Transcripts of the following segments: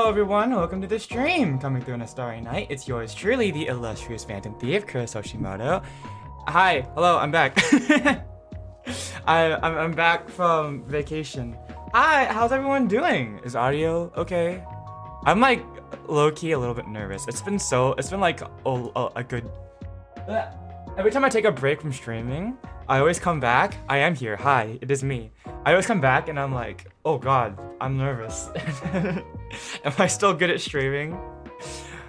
everyone, welcome to the stream. Coming through on a starry night, it's yours truly, the illustrious Phantom Thief, Kurtis Hoshimoto. Hi, hello, I'm back. I'm back from vacation. Hi, how's everyone doing? Is audio okay? I'm like low-key a little bit nervous. It's been like a good... Every time I take a break from streaming, I always come back. I am here, hi, it is me. I always come back and I'm like, oh god, I'm nervous. Am I still good at streaming?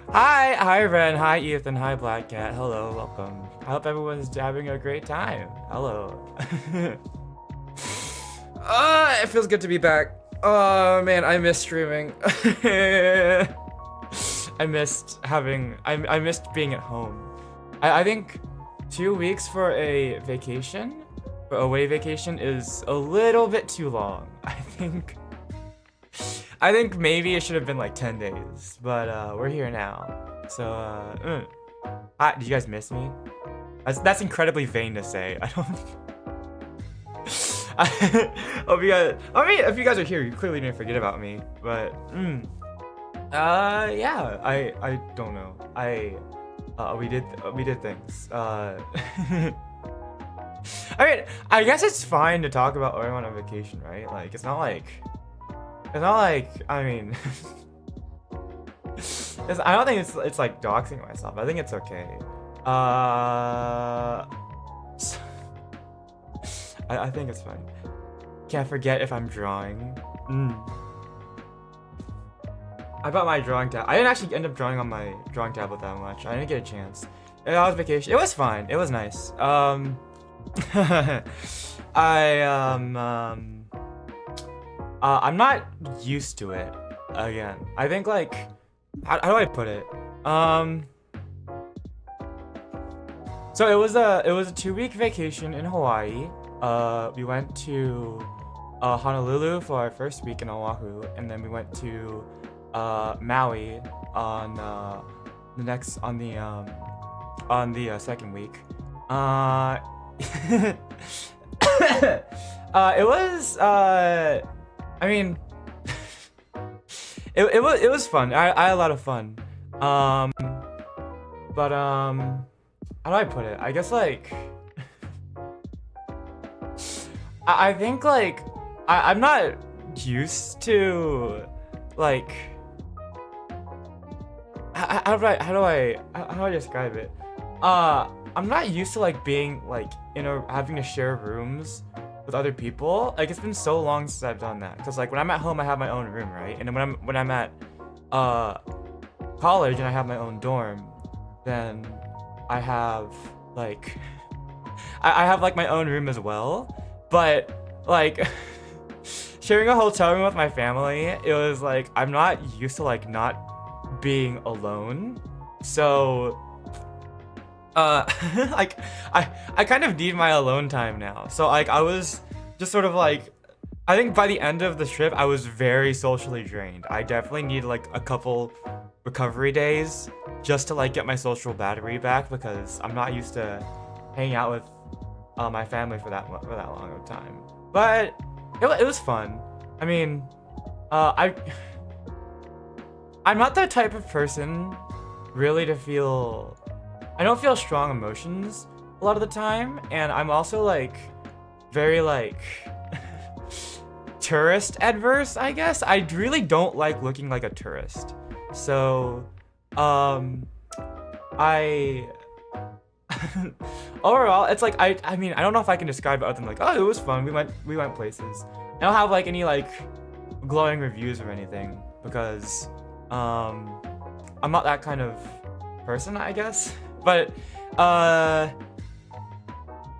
Hi Ren, hi Ethan, hi Black Cat, hello, welcome. I hope everyone's having a great time. Hello. It feels good to be back. Oh man, I miss streaming. I missed being at home. I think 2 weeks for a vacation, for away vacation, is a little bit too long. I think maybe it should have been like 10 days, but we're here now. So, hi, do you guys miss me? That's incredibly vain to say. I don't. Hope you guys. I mean, if you guys are here, you clearly didn't forget about me. But, yeah. I don't know. We did things. I mean, I guess it's fine to talk about going on a vacation, right? Like, it's not like, I mean, I don't think it's like doxing myself. I think it's okay. I think it's fine. Can't forget if I'm drawing. I bought my drawing tab. I didn't actually end up drawing on my drawing tablet that much. I didn't get a chance. It was vacation. It was fine. It was nice. I'm not used to it. Again, I think like, how do I put it? So it was a 2-week vacation in Hawaii. We went to Honolulu for our first week in Oahu, and then we went to Maui on the second week. It was I mean, it was fun. I had a lot of fun. But how do I put it? I guess like I think like I'm not used to like how do I describe it? I'm not used to like being like having to share rooms with other people. Like, it's been so long since I've done that. Cause like when I'm at home, I have my own room, right? And then when I'm at college and I have my own dorm, then I have like I have like my own room as well. But like sharing a hotel room with my family, it was like I'm not used to like not being alone. So like I kind of need my alone time now. So like I was just sort of like, I think by the end of the trip I was very socially drained. I definitely need like a couple recovery days just to like get my social battery back, because I'm not used to hanging out with my family for that long of time. But it was fun. I mean, I'm not the type of person really to feel. I don't feel strong emotions a lot of the time, and I'm also like very like tourist adverse, I guess. I really don't like looking like a tourist. So I overall it's like I mean, I don't know if I can describe it other than like, oh, it was fun, we went places. I don't have like any like glowing reviews or anything, because I'm not that kind of person, I guess. But it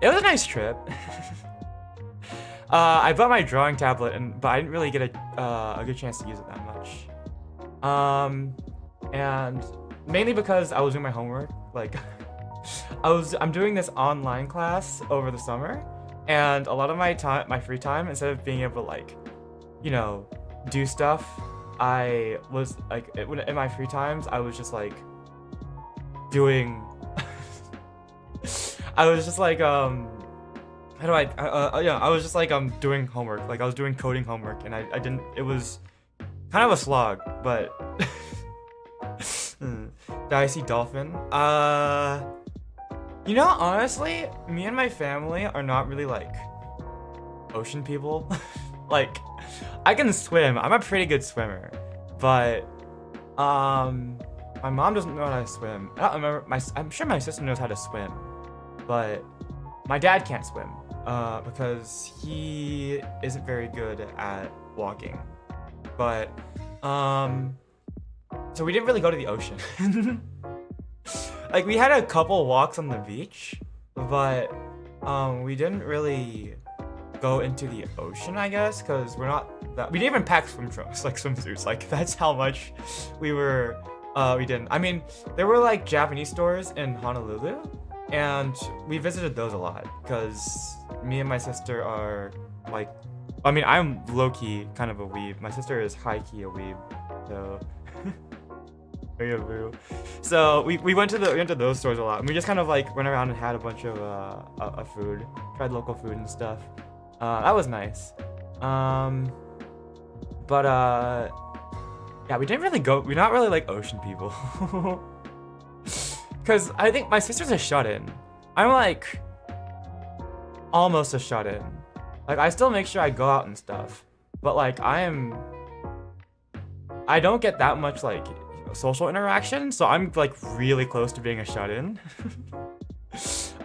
was a nice trip. I bought my drawing tablet, but I didn't really get a good chance to use it that much. And mainly because I was doing my homework. Like I'm doing this online class over the summer, and a lot of my free time, instead of being able to like, do stuff, I was like, in my free times, I was just like doing I was just like I was just like doing homework. Like I was doing coding homework, and I didn't, it was kind of a slog, but did I see dolphin? You know, honestly, me and my family are not really like ocean people. Like, I can swim. I'm a pretty good swimmer, but my mom doesn't know how to swim. I don't remember. I'm sure my sister knows how to swim, but my dad can't swim because he isn't very good at walking. But so we didn't really go to the ocean. Like, we had a couple walks on the beach, but we didn't really go into the ocean, I guess, because we're not that. We didn't even pack swimsuits. Like, that's how much we were. We didn't. I mean, there were like Japanese stores in Honolulu, and we visited those a lot because me and my sister are like. I mean, I'm low-key kind of a weeb. My sister is high-key a weeb, so. So we went to those stores a lot, and we just kind of like went around and had a bunch of food, tried local food and stuff. That was nice. But yeah, we didn't really go. We're not really like ocean people, because I think my sister's a shut-in. I'm like almost a shut-in. Like, I still make sure I go out and stuff, but like I don't get that much like social interaction, so I'm like really close to being a shut-in. So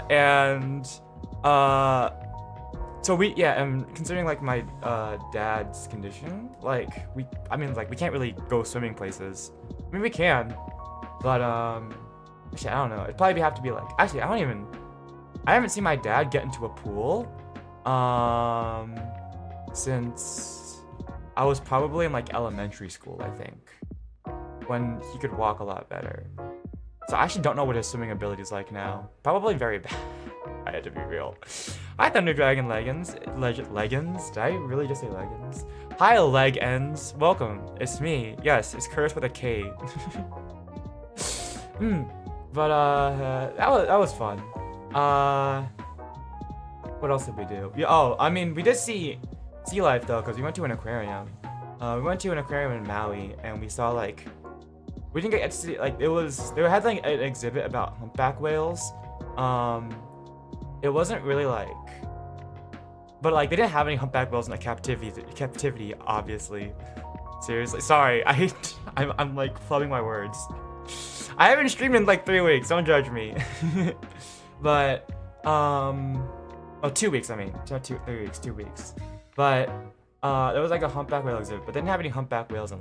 and considering like my dad's condition, like we can't really go swimming places. I mean, we can, but actually I don't know. It'd probably have to be like, actually I haven't seen my dad get into a pool since I was probably in like elementary school, I think, when he could walk a lot better. So I actually don't know what his swimming ability is like now. Probably very bad. I had to be real. Hi, Thunder Dragon leggings. Leggings? Did I really just say leggings? Hi, leg ends. Welcome. It's me. Yes, it's Kurtis with a K. But that was fun. What else did we do? I mean, we did see sea life though, because we went to an aquarium. We went to an aquarium in Maui, and we saw like. We didn't get to see, like, they had like an exhibit about humpback whales. It wasn't really like, but like they didn't have any humpback whales in the captivity, obviously. Seriously, sorry, I'm like flubbing my words. I haven't streamed in like 3 weeks, don't judge me. But 2 weeks, I mean, not 3 weeks, 2 weeks. But there was like a humpback whale exhibit, but they didn't have any humpback whales in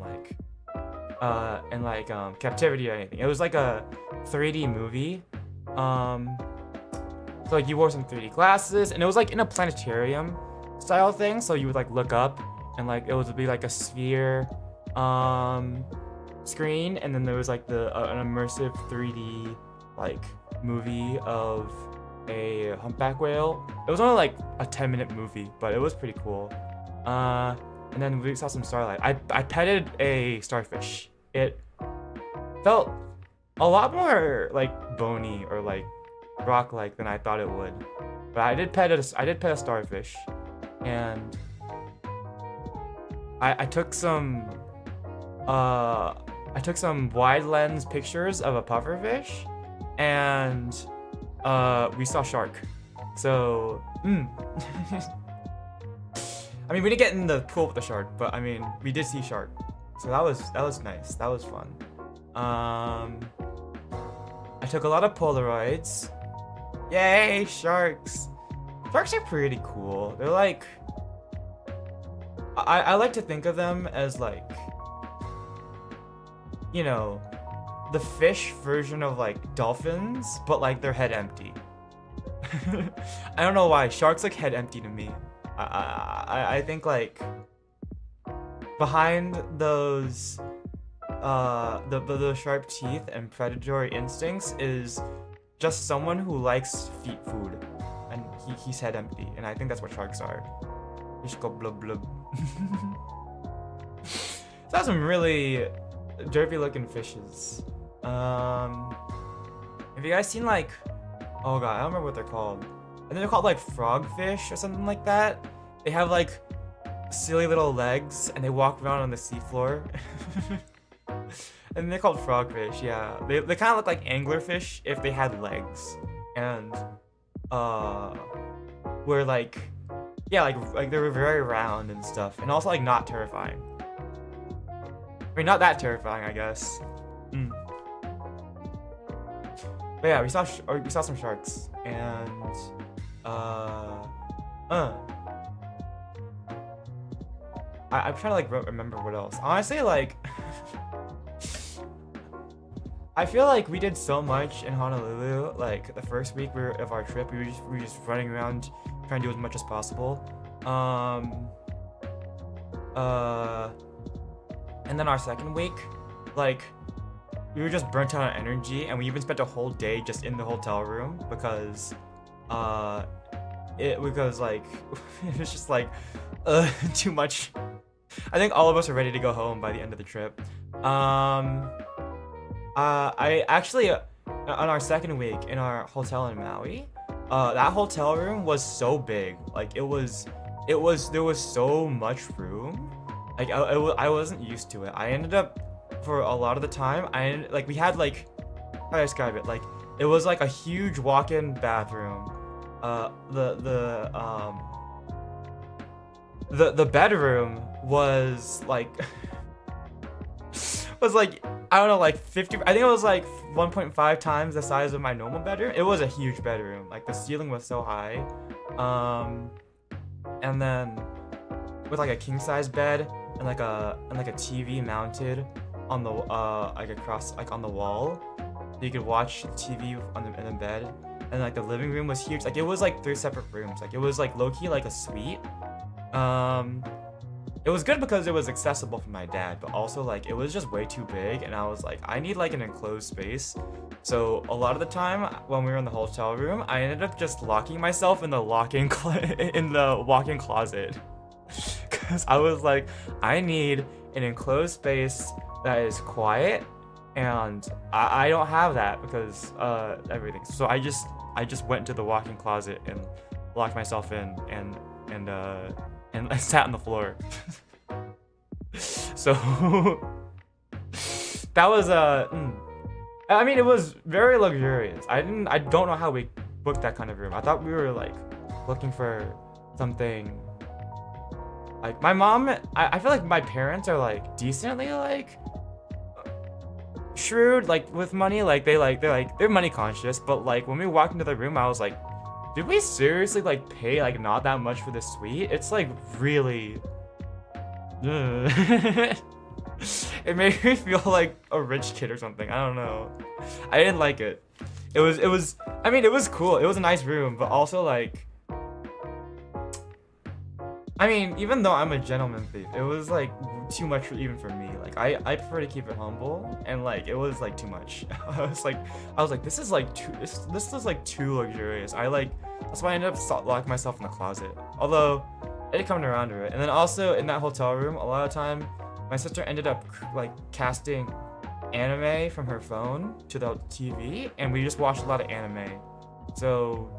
captivity or anything. It was like a 3D movie. So like you wore some 3D glasses, and it was like in a planetarium style thing. So you would like look up, and like it would be like a sphere screen, and then there was like an immersive 3D like movie of a humpback whale. It was only like a 10-minute movie, but it was pretty cool. And then we saw some starlight. I petted a starfish. It felt a lot more like bony or like rock-like than I thought it would. But I did pet a starfish, and I took some wide lens pictures of a pufferfish, and we saw shark. So I mean, we didn't get in the pool with the shark, but I mean, we did see shark. So that was nice. That was fun. I took a lot of Polaroids. Yay, sharks! Sharks are pretty cool. They're like, I like to think of them as like, you know, the fish version of like dolphins, but like their head empty. I don't know why sharks look head empty to me. I think like behind those the sharp teeth and predatory instincts is just someone who likes food, and he's head empty, and I think that's what sharks are. Just go blub blub. So that's some really derpy looking fishes. Have you guys seen like, oh god, I don't remember what they're called. I think they're called like frogfish or something like that. They have like silly little legs, and they walk around on the seafloor. And they're called frogfish, yeah. They kind of look like anglerfish if they had legs. And, were like, yeah, like they were very round and stuff. And also like not terrifying. I mean, not that terrifying, I guess. But yeah, we saw some sharks, and I'm trying to like remember what else. Honestly, like, I feel like we did so much in Honolulu. Like the first week of our trip, we were just running around trying to do as much as possible. And then our second week, like, we were just burnt out on energy, and we even spent a whole day just in the hotel room because like it was just like too much. I think all of us are ready to go home by the end of the trip. I actually on our second week in our hotel in Maui, that hotel room was so big. Like there was so much room. Like I wasn't used to it. I ended up, for a lot of the time, we had like, how do I describe it? Like it was like a huge walk-in bathroom. The bedroom was like I don't know, like 50. I think it was like 1.5 times the size of my normal bedroom. It was a huge bedroom. Like the ceiling was so high. And then with like a king size bed and like a TV mounted on the across on the wall, so you could watch TV in the bed. And like the living room was huge. Like it was like 3 separate rooms. Like it was like low-key like a suite. It was good because it was accessible for my dad, but also like it was just way too big, and I was like, I need like an enclosed space. So a lot of the time when we were in the hotel room, I ended up just locking myself in the walk-in closet, because I was like, I need an enclosed space that is quiet, and I don't have that because everything. So I just went into the walk-in closet and locked myself in, and I sat on the floor. So that was I mean, it was very luxurious. I don't know how we booked that kind of room. I thought we were like looking for something like, my mom, I feel like my parents are like decently like shrewd, like with money. Like they're money conscious, but like when we walked into the room, I was like, did we seriously like pay like not that much for this suite? It's like really it made me feel like a rich kid or something. I don't know. I didn't like it. It was I mean, it was cool. It was a nice room, but also like, I mean, even though I'm a gentleman thief, it was like too much even for me. Like I prefer to keep it humble, and like it was like too much. I was like this is like this is like too luxurious. That's why I ended up locking myself in the closet. Although I did come around to it. And then also in that hotel room, a lot of time my sister ended up like casting anime from her phone to the TV, and we just watched a lot of anime. So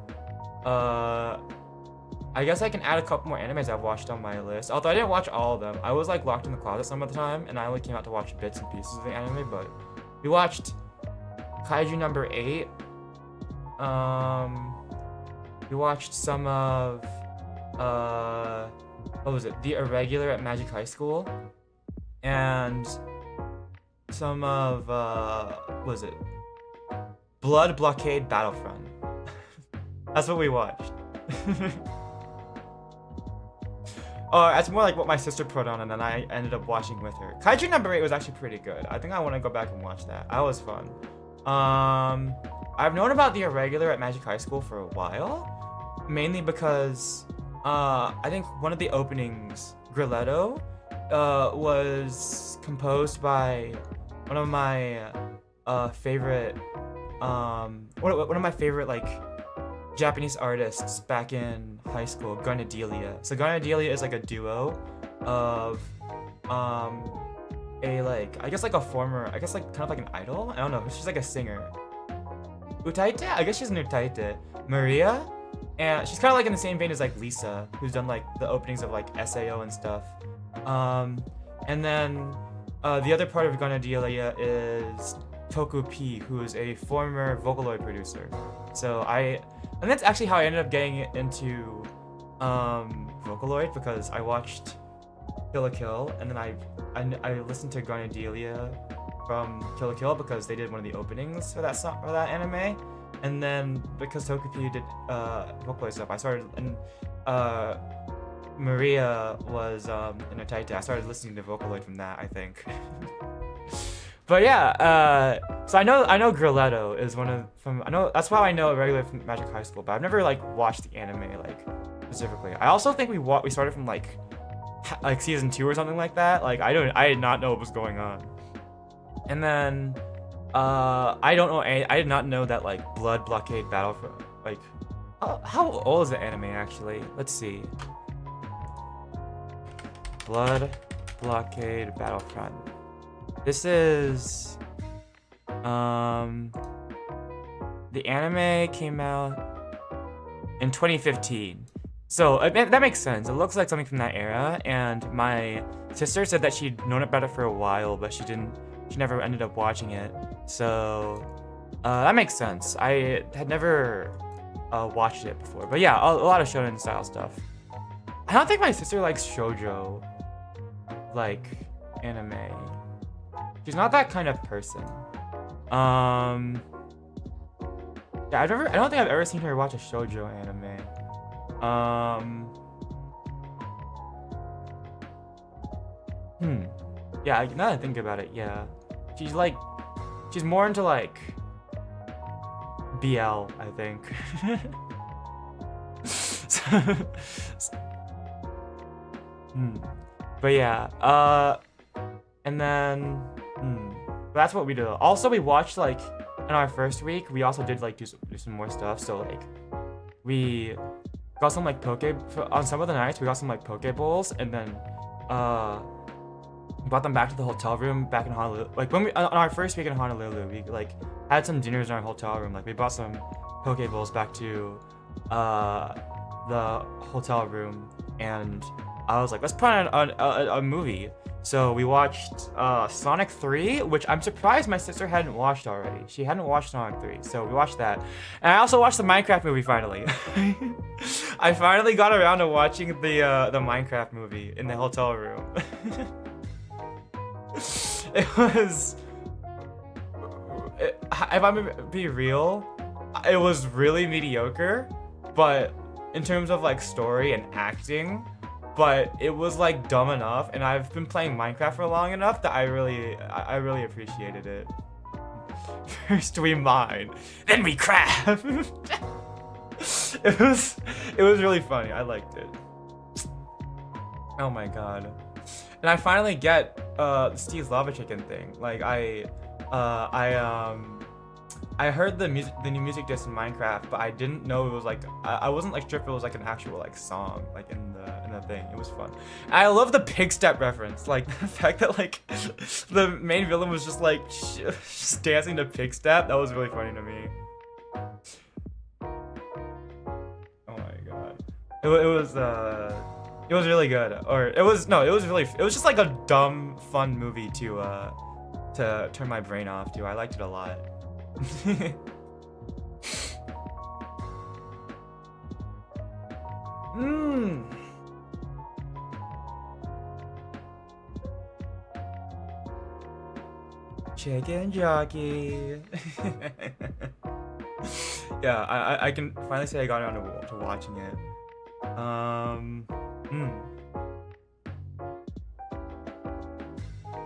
I guess I can add a couple more animes I've watched on my list. Although I didn't watch all of them. I was like locked in the closet some of the time, and I only came out to watch bits and pieces of the anime. But we watched Kaiju number 8. We watched some of what was it? The Irregular at Magic High School, and some of what was it? Blood Blockade Battlefront. That's what we watched. Oh, that's more like what my sister put on, and then I ended up watching with her. Kaiju number 8 was actually pretty good. I think I want to go back and watch that. That was fun. I've known about The Irregular at Magic High School for a while, mainly because I think one of the openings, Grilletto, was composed by one of my favorite like Japanese artists back in high school, Garnadelia. So Garnadelia is like a duo of a like, I guess like a former, I guess like kind of like an idol. I don't know. She's like a singer. Utaite? I guess she's an utaite. Maria, And she's kind of like in the same vein as like Lisa, who's done like the openings of like SAO and stuff. And then the other part of Ganadelia is Toku P, who is a former Vocaloid producer. And that's actually how I ended up getting into Vocaloid, because I watched Kill la Kill, and then I listened to Ganadelia from Kill la Kill because they did one of the openings for that song, for that anime. And then because Toku P did Vocaloid stuff, I started, and Maria was in a tight. I started listening to Vocaloid from that, I think. But yeah, so I know Grilletto is I know that's why I know regularly from Magic High School, but I've never like watched the anime like specifically. I also think we started from like season 2 or something like that. Like I did not know what was going on. And then I did not know that like Blood Blockade Battlefront, like how old is the anime actually? Let's see. Blood Blockade Battlefront. This is the anime came out in 2015. So that makes sense. It looks like something from that era, and my sister said that she'd known about it for a while, but she never ended up watching it. So that makes sense. I had never watched it before. But yeah, a lot of shonen style stuff. I don't think my sister likes shoujo like anime. She's not that kind of person. Yeah, I don't think I've ever seen her watch a shoujo anime. Yeah, now that I think about it, yeah. She's more into like BL, I think. But yeah, and then that's what we do. Also, we watched like in our first week, we also did like do some more stuff. So like we got some like on some of the nights we got some like poke bowls, and then brought them back to the hotel room back in Honolulu. Like when on our first week in Honolulu, we like had some dinners in our hotel room. Like we brought some poke bowls back to the hotel room, and I was like, let's put on a movie. So we watched Sonic 3, which I'm surprised my sister hadn't watched already. She hadn't watched Sonic 3, so we watched that. And I also watched the Minecraft movie finally. I finally got around to watching the Minecraft movie in the hotel room. If I'm gonna be real, it was really mediocre, but in terms of like story and acting, but it was like dumb enough, and I've been playing Minecraft for long enough that I really appreciated it. First we mine, then we craft. It was really funny. I liked it. Oh my god. And I finally get Steve's Lava Chicken thing. Like I heard the new music disc in Minecraft, but I didn't know it was like I wasn't like sure if it was like an actual like song like in the thing. It was fun. And I love the pig step reference, like the fact that like the main villain was just like just dancing to pig step. That was really funny to me. Oh my god, it was really good. Or it was just like a dumb fun movie to turn my brain off to. I liked it a lot. Chicken jockey. Yeah, I can finally say I got around to watching it.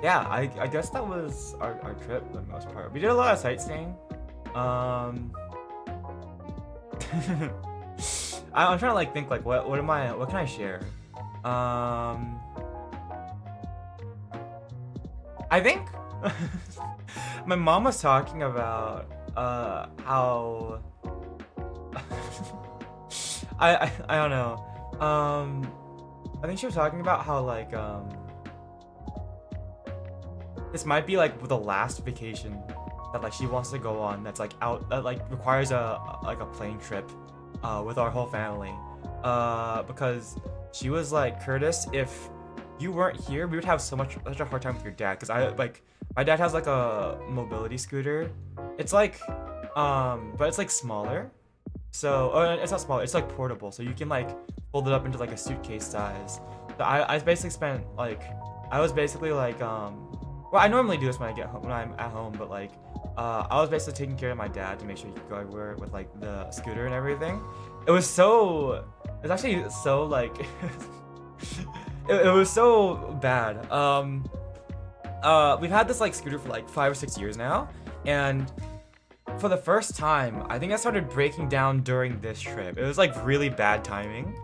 Yeah, I guess that was our trip for the most part. We did a lot of sightseeing. I'm trying to like think like what can I share? I think my mom was talking about how I don't know. I think she was talking about how like this might be like the last vacation that like she wants to go on that's like out that like requires a plane trip, with our whole family, because she was like, Kurtis, if you weren't here, we would have such a hard time with your dad, because my dad has like a mobility scooter. It's like but it's like smaller. So it's not smaller, it's like portable, so you can like fold it up into like a suitcase size. So I basically spent like, I was basically like well, I normally do this when I'm at home, but like I was basically taking care of my dad to make sure he could go everywhere with like the scooter and everything. It's actually so like it was so bad. We've had this like scooter for like 5 or 6 years now, and for the first time, I think I started breaking down during this trip. It was like really bad timing.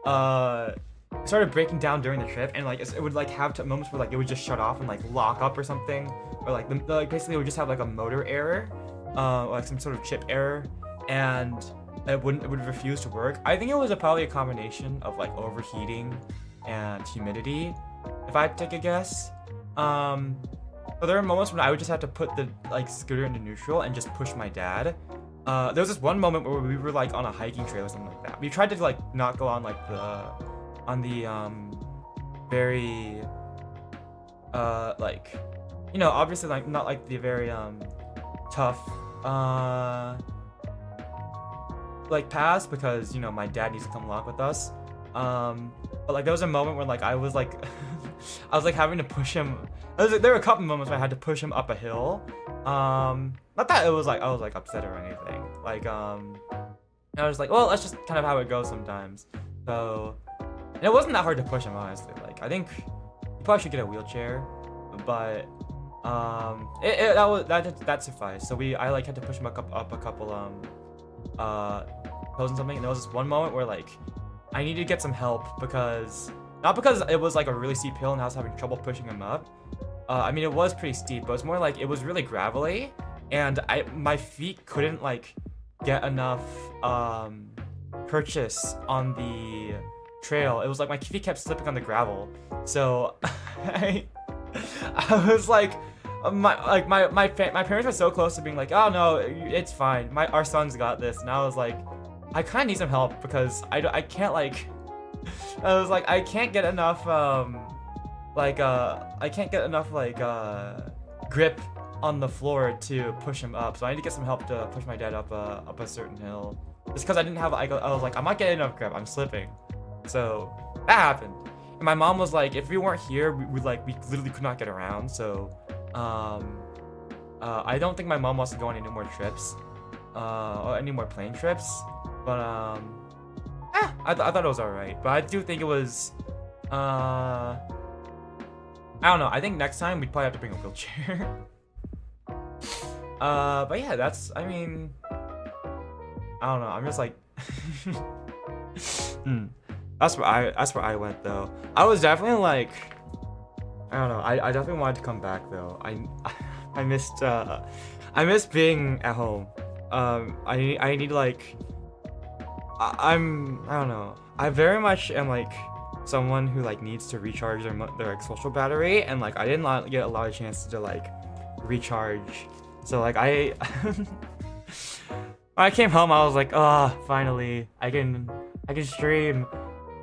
It started breaking down during the trip, and like it would like have moments where like it would just shut off and like lock up or something, or like like basically it would just have like a motor error, like some sort of chip error, and it would refuse to work. I think it was probably a combination of like overheating and humidity, if I had to take a guess. But there were moments when I would just have to put the like scooter into neutral and just push my dad. There was this one moment where we were like on a hiking trail or something like that. We tried to like not go on like the very like, you know, obviously like not like the very tough like pass, because you know my dad needs to come along with us. But like there was a moment where like I was like I was like having to push him. There were a couple moments where I had to push him up a hill. Not that it was like I was like upset or anything. Like I was like, well, that's just kind of how it goes sometimes. So, and it wasn't that hard to push him, honestly. Like I think you probably should get a wheelchair, but that sufficed. So I like had to push him up a couple hills and something. And there was this one moment where like I needed to get some help, because not because it was like a really steep hill and I was having trouble pushing him up. I mean, it was pretty steep, but it's more like it was really gravelly, and my feet couldn't like get enough purchase on the trail. It was like my feet kept slipping on the gravel, so I was like, my parents were so close to being like, oh no, it's fine, our son's got this, and I was like, I kind of need some help, because I can't like, I was like, I can't get enough grip on the floor to push him up, so I need to get some help to push my dad up a certain hill. Just because I didn't have, I was like, I'm not getting enough grip, I'm slipping. So that happened, and my mom was like, if we weren't here, we literally could not get around. So I don't think my mom wants to go on any more trips, or any more plane trips, but I thought it was alright. But I do think it was I don't know, I think next time we'd probably have to bring a wheelchair. But yeah, I mean, I don't know, I'm just like that's where I went though. I was definitely like, I don't know, I definitely wanted to come back though. I missed being at home. I need like, I don't know, I very much am like someone who like needs to recharge their like social battery, and like I did not get a lot of chances to like recharge. So like when I came home, I was like, oh, finally I can stream.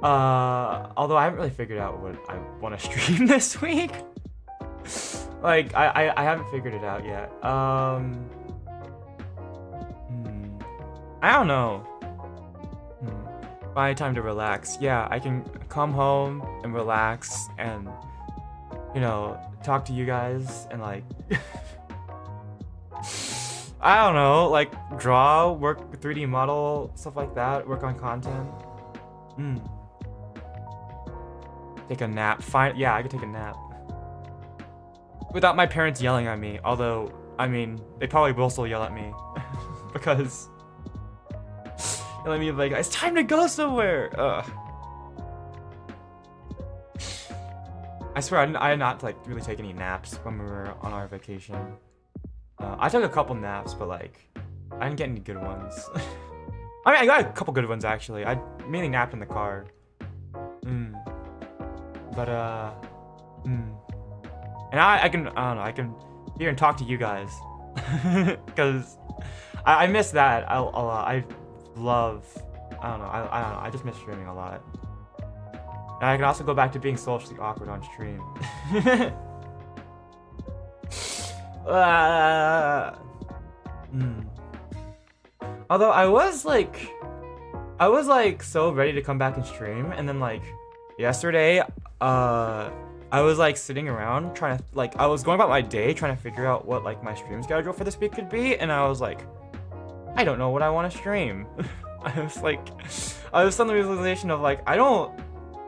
Although I haven't really figured out what I want to stream this week. Like I haven't figured it out yet. I don't know. Find time to relax. Yeah, I can come home and relax and, you know, talk to you guys and like I don't know, like draw, work 3D model, stuff like that, work on content. Take a nap. Yeah, I could take a nap without my parents yelling at me, although I mean they probably will still yell at me because let me like, it's time to go somewhere. I swear I did not like really take any naps when we were on our vacation. I took a couple naps, but like I didn't get any good ones. I mean, I got a couple good ones actually. I mainly napped in the car. But and I don't know, I can hear and talk to you guys because I miss that a lot. I love I don't know. I don't know. I just miss streaming a lot. And I can also go back to being socially awkward on stream. Although I was like so ready to come back and stream, and then like yesterday, I was like sitting around trying to I was going about my day trying to figure out what like my stream schedule for this week could be, and I was like, I don't know what I want to stream. I was on the realization of like, I don't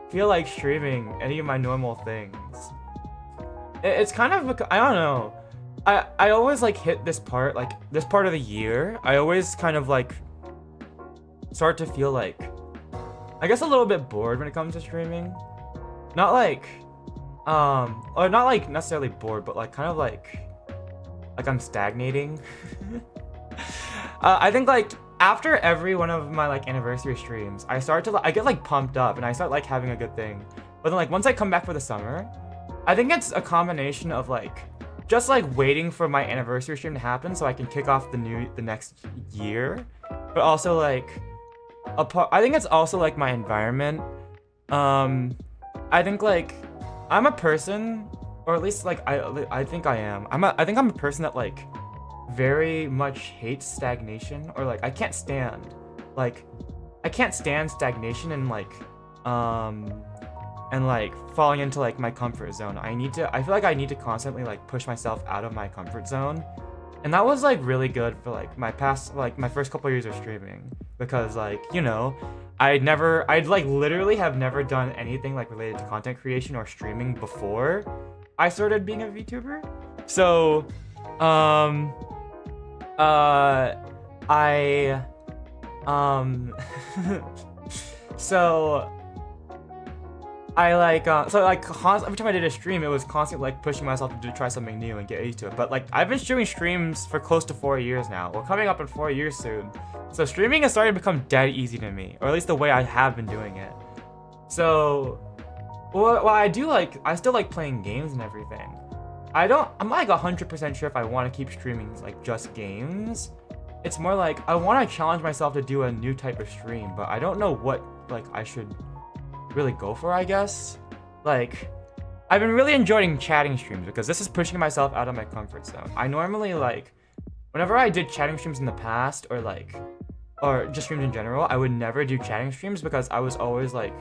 feel like streaming any of my normal things. It's kind of, I don't know. I always like hit this part of the year. I always kind of like start to feel like, I guess a little bit bored when it comes to streaming. Not like, or not like necessarily bored, but like kind of like I'm stagnating. I think like after every one of my like anniversary streams, I get like pumped up and I start like having a good thing. But then like once I come back for the summer, I think it's a combination of like just like waiting for my anniversary stream to happen so I can kick off the next year, but also like I think it's also like my environment. I think like I'm a person, or at least like I think I am. I think I'm a person that like very much hates stagnation, or like I can't stand stagnation and like falling into like my comfort zone. I feel like I need to constantly like push myself out of my comfort zone. And that was like really good for like my first couple years of streaming, because like, you know, I'd like literally have never done anything like related to content creation or streaming before I started being a VTuber. So every time I did a stream, it was constantly like pushing myself to try something new and get used to it. But like I've been doing streams for close to 4 years now. We're coming up in 4 years soon. So streaming is starting to become dead easy to me, or at least the way I have been doing it. So, well, I still like playing games and everything. I'm like 100% sure if I want to keep streaming like just games. It's more like I want to challenge myself to do a new type of stream, but I don't know what like I should really go for, I guess. Like, I've been really enjoying chatting streams because this is pushing myself out of my comfort zone. I normally like, whenever I did chatting streams in the past, or just streams in general, I would never do chatting streams because I was always like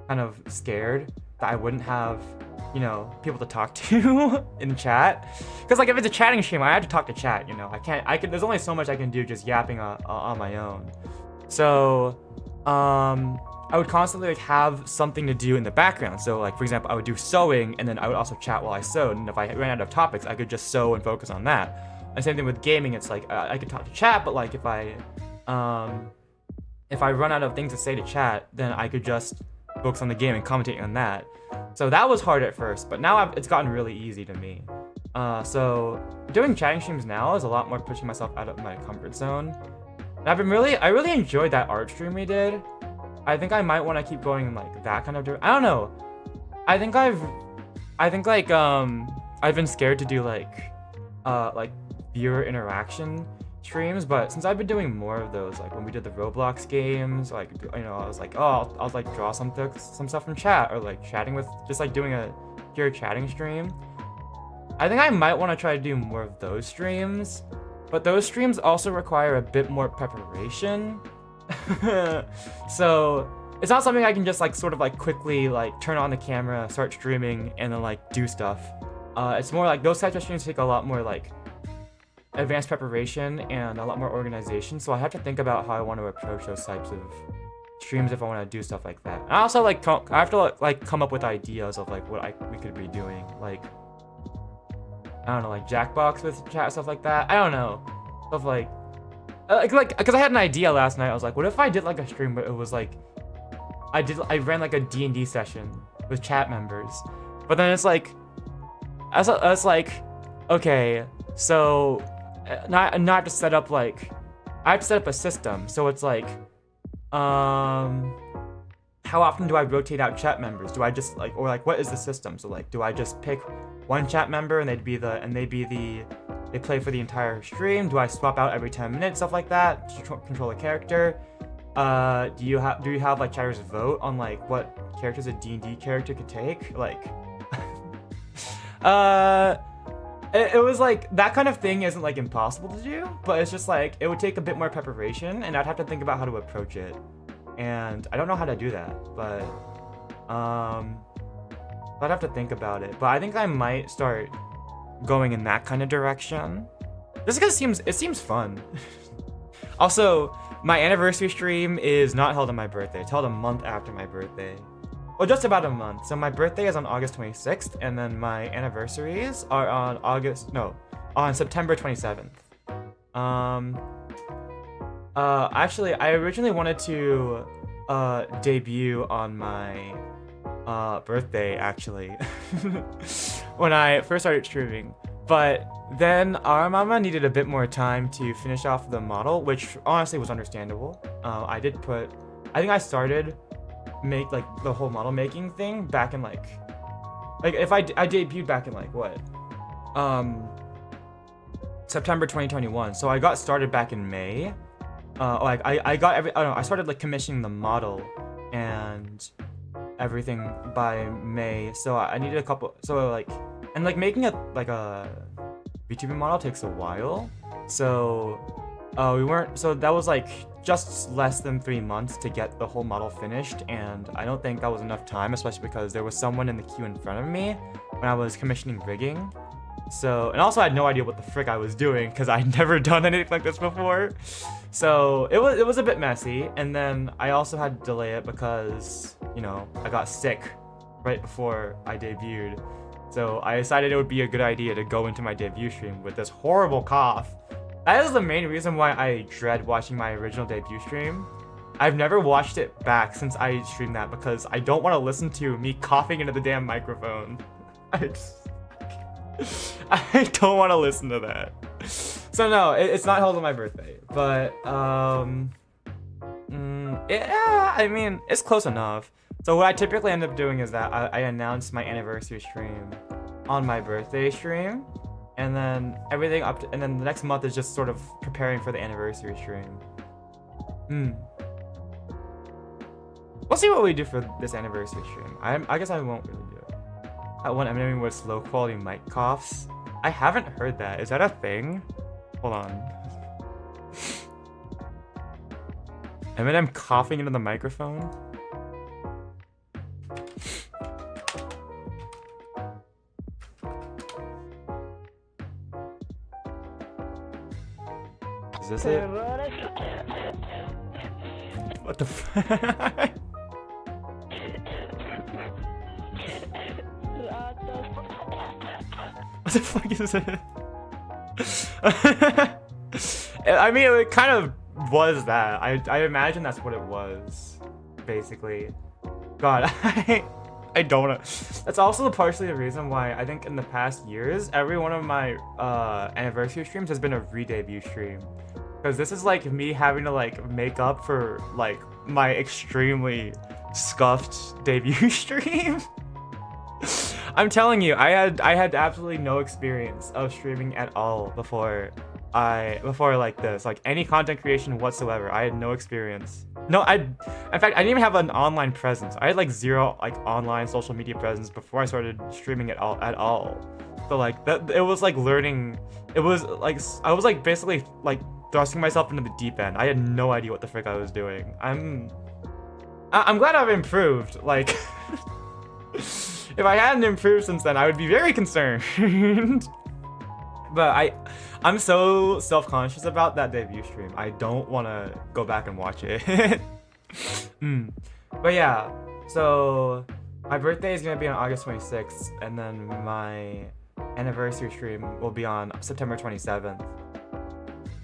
kind of scared that I wouldn't have, you know, people to talk to in chat. Because like if it's a chatting stream, I have to talk to chat, you know. There's only so much I can do just yapping on my own. So, I would constantly like have something to do in the background. So like, for example, I would do sewing, and then I would also chat while I sewed. And if I ran out of topics, I could just sew and focus on that. And same thing with gaming. It's like I could talk to chat, but like if I run out of things to say to chat, then I could just focus on the game and commentate on that. So that was hard at first, but now it's gotten really easy to me. So doing chatting streams now is a lot more pushing myself out of my comfort zone. And I really enjoyed that art stream we did. I think I might want to keep going in like that kind of direction. I don't know. I think I've been scared to do like viewer interaction streams, but since I've been doing more of those, like when we did the Roblox games, like, you know, I was like, oh, I'll like draw some stuff from chat, or like chatting with, just like doing a pure chatting stream. I think I might want to try to do more of those streams, but those streams also require a bit more preparation. So it's not something I can just like sort of like quickly like turn on the camera, start streaming, and then like do stuff. It's more like those types of streams take a lot more like advanced preparation and a lot more organization. So I have to think about how I want to approach those types of streams if I want to do stuff like that. And I also like I have to like come up with ideas of like what we could be doing, like I don't know, like Jackbox with chat, stuff like that. I don't know, stuff like because I had an idea last night. I was like, what if I did like a stream where it was like I ran like a D&D session with chat members, but then it's like I was like, okay, so not to set up like I have to set up a system. So it's like how often do I rotate out chat members? Do I just like, or like what is the system? So like, do I just pick one chat member and they play for the entire stream? Do I swap out every 10 minutes, stuff like that, to control a character? do you have like chatters vote on like what characters a D&D character could take? Like, it was like that kind of thing isn't like impossible to do, but it's just like it would take a bit more preparation, and I'd have to think about how to approach it, and I don't know how to do that, but I'd have to think about it. But I think I might start going in that kind of direction, just because it seems fun. Also, my anniversary stream is not held on my birthday. It's held a month after my birthday. Well, just about a month. So my birthday is on August 26th, and then my anniversaries are on September 27th. Actually, I originally wanted to debut on my birthday, actually, when I first started streaming. But then our mama needed a bit more time to finish off the model, which honestly was understandable. I think I started make like the whole model making thing back in like if I debuted back in like what September 2021. So I got started back in May. I started like commissioning the model and everything by May. So I needed a couple. So like. And like making a VTuber model takes a while, so so that was like just less than 3 months to get the whole model finished, and I don't think that was enough time, especially because there was someone in the queue in front of me when I was commissioning rigging. So, and also I had no idea what the frick I was doing because I'd never done anything like this before. So it was a bit messy, and then I also had to delay it because, you know, I got sick right before I debuted. So I decided it would be a good idea to go into my debut stream with this horrible cough. That is the main reason why I dread watching my original debut stream. I've never watched it back since I streamed that because I don't want to listen to me coughing into the damn microphone. I don't want to listen to that. So no, it's not held on my birthday, but yeah, I mean, it's close enough. So what I typically end up doing is that I announce my anniversary stream on my birthday stream, and then everything and then the next month is just sort of preparing for the anniversary stream. We'll see what we do for this anniversary stream. I guess I won't really do it. Eminem with low quality mic coughs. I haven't heard that. Is that a thing? Hold on. Eminem coughing into the microphone? Is this it? What the fuck? What the fuck is it? I mean, it kind of was that. I imagine that's what it was, basically. God, I don't know. That's also partially the reason why I think in the past years, every one of my anniversary streams has been a re-debut stream. Because this is like me having to like make up for like my extremely scuffed debut stream. I'm telling you, I had absolutely no experience of streaming at all before like this, like any content creation whatsoever. I had no experience. No, in fact, I didn't even have an online presence. I had like zero like online social media presence before I started streaming at all. So like that, it was like learning. It was like I was like basically like thrusting myself into the deep end. I had no idea what the frick I was doing. I'm glad I've improved. Like, if I hadn't improved since then, I would be very concerned. But I'm so self-conscious about that debut stream. I don't want to go back and watch it. But yeah, so my birthday is gonna be on August 26th, and then my anniversary stream will be on September 27th.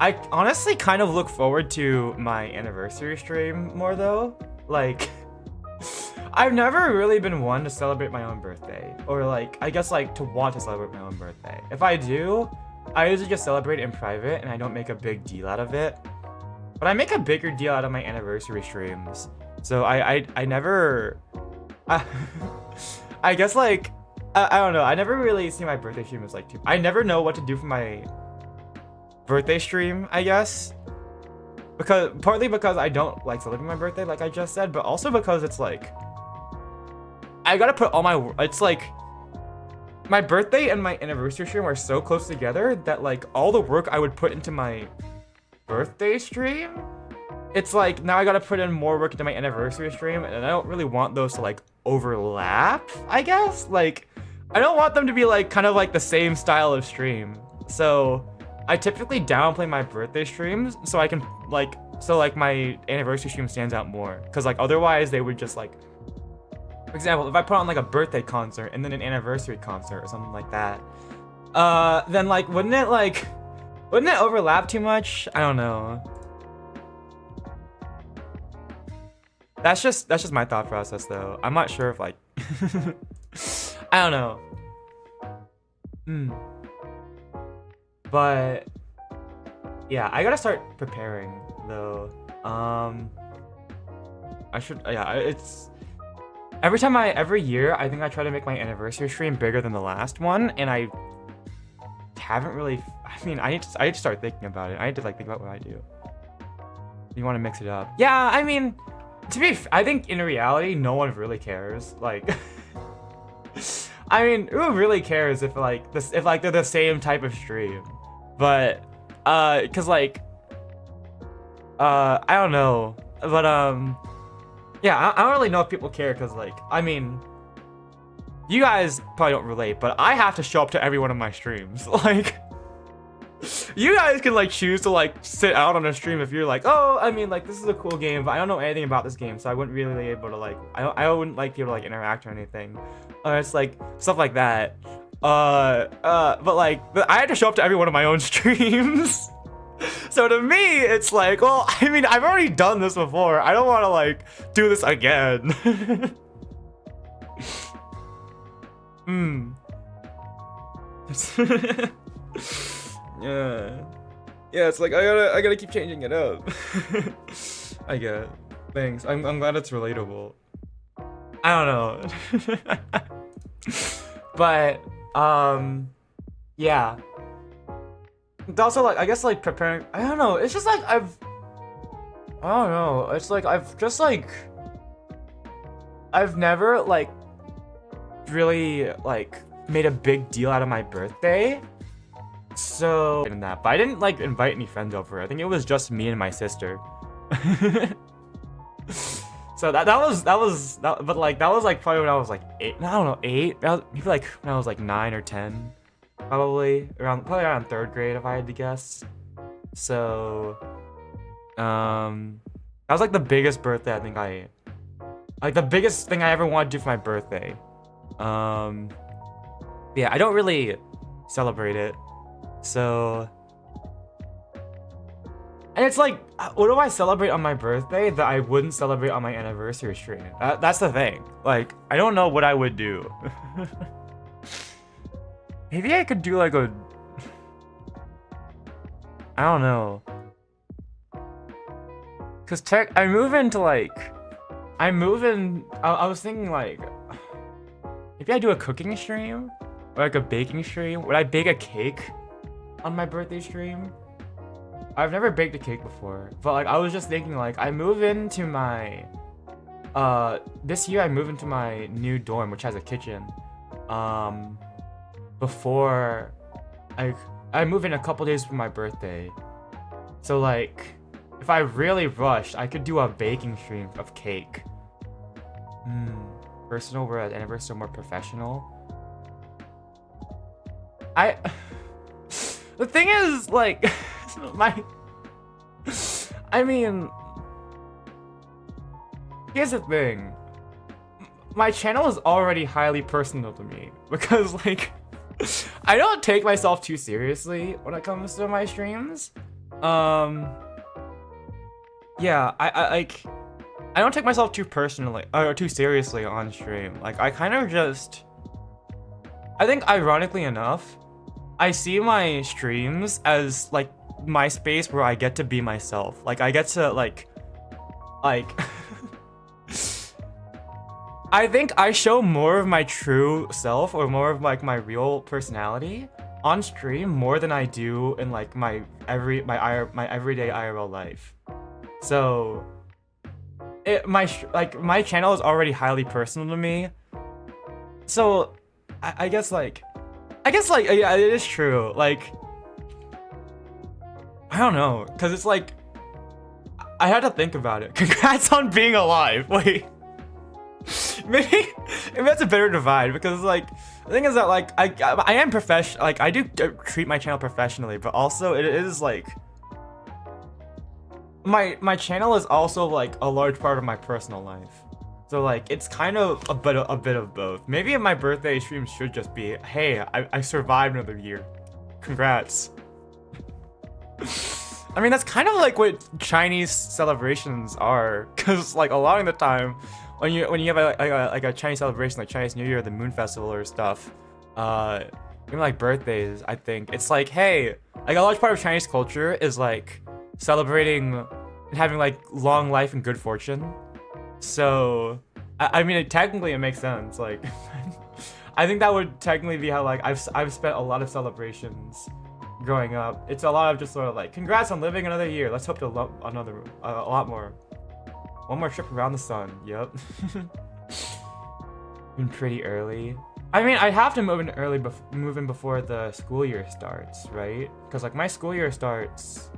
I honestly kind of look forward to my anniversary stream more though. Like, I've never really been one to celebrate my own birthday, or like, I guess like to want to celebrate my own birthday. If I do, I usually just celebrate in private and I don't make a big deal out of it. But I make a bigger deal out of my anniversary streams. So I never, I guess like, I don't know. I never really see my birthday stream as like, I never know what to do for my birthday stream, I guess. partly because I don't like celebrating my birthday, like I just said, but also because it's like I gotta put all my. It's like my birthday and my anniversary stream are so close together that like all the work I would put into my birthday stream, it's like now I gotta put in more work into my anniversary stream, and I don't really want those to like overlap. I guess like I don't want them to be like kind of like the same style of stream. So I typically downplay my birthday streams so I can like my anniversary stream stands out more, because like otherwise they would just like, for example, if I put on like a birthday concert and then an anniversary concert or something like that, then like wouldn't it overlap too much? I don't know. That's just my thought process though. I'm not sure if like I don't know. But yeah, I gotta start preparing though. I should, yeah, it's every year I think I try to make my anniversary stream bigger than the last one, and I haven't really. I mean, I need to start thinking about it. I need to like think about what I do. You want to mix it up? Yeah, I mean, I think in reality no one really cares. Like, I mean, who really cares if like they're the same type of stream? But cause like I don't know, but yeah, I don't really know if people care, cause like I mean, you guys probably don't relate, but I have to show up to every one of my streams. Like, you guys can like choose to like sit out on a stream if you're like, oh, I mean, like this is a cool game, but I don't know anything about this game, so I wouldn't really be able to like, I wouldn't like be able to like interact or anything. It's like stuff like that. But like, I had to show up to every one of my own streams. So to me, it's like, well, I mean, I've already done this before. I don't want to like do this again. Yeah. Yeah, it's like I gotta keep changing it up. I get it. Thanks. I'm glad it's relatable. I don't know. But yeah. It's also like, I guess like preparing, I don't know, it's just like I don't know, it's like I've never like really like made a big deal out of my birthday. So in that, but I didn't like invite any friends over. I think it was just me and my sister. So that was but like that was like probably when I was like 8. I don't know, 8. Maybe like when I was like 9 or 10, probably around 3rd grade if I had to guess. So that was like the biggest birthday I think the biggest thing I ever wanted to do for my birthday. Yeah, I don't really celebrate it. So, and it's like, what do I celebrate on my birthday that I wouldn't celebrate on my anniversary stream? That's the thing. Like, I don't know what I would do. Maybe I could do like I don't know. Cause I was thinking like, maybe I do a cooking stream or like a baking stream. Would I bake a cake on my birthday stream? I've never baked a cake before, but like I was just thinking like I move into my this year I move into my new dorm, which has a kitchen. Before I move in a couple days for my birthday. So like if I really rushed, I could do a baking stream of cake. Personal, whereas anniversary more professional. The thing is, like, I mean, here's the thing. My channel is already highly personal to me because, like, I don't take myself too seriously when it comes to my streams. Yeah, I don't take myself too personally or too seriously on stream. Like, I kind of just, I think ironically enough, I see my streams as like my space where I get to be myself. Like I get to like I think I show more of my true self or more of like my real personality on stream more than I do in like my everyday IRL life. So my channel is already highly personal to me. So I guess like yeah, it is true. Like I don't know, cause it's like I had to think about it. Congrats on being alive. Wait. Maybe that's a better divide, because like the thing is that like I am professional, like I do treat my channel professionally, but also it is like my channel is also like a large part of my personal life. So like it's kind of a bit of both. Maybe my birthday stream should just be, hey, I survived another year. Congrats. I mean, that's kind of like what Chinese celebrations are, because like a lot of the time when you have a Chinese celebration like Chinese New Year, the Moon Festival or stuff, even like birthdays, I think it's like, hey, like a large part of Chinese culture is like celebrating and having like long life and good fortune. So I mean, technically it makes sense. Like I think that would technically be how like I've spent a lot of celebrations growing up. It's a lot of just sort of like, congrats on living another year. Let's hope to love another a lot more. One more trip around the sun. Yep. Been pretty early. I mean, I have to move in before the school year starts, right? Because like my school year starts.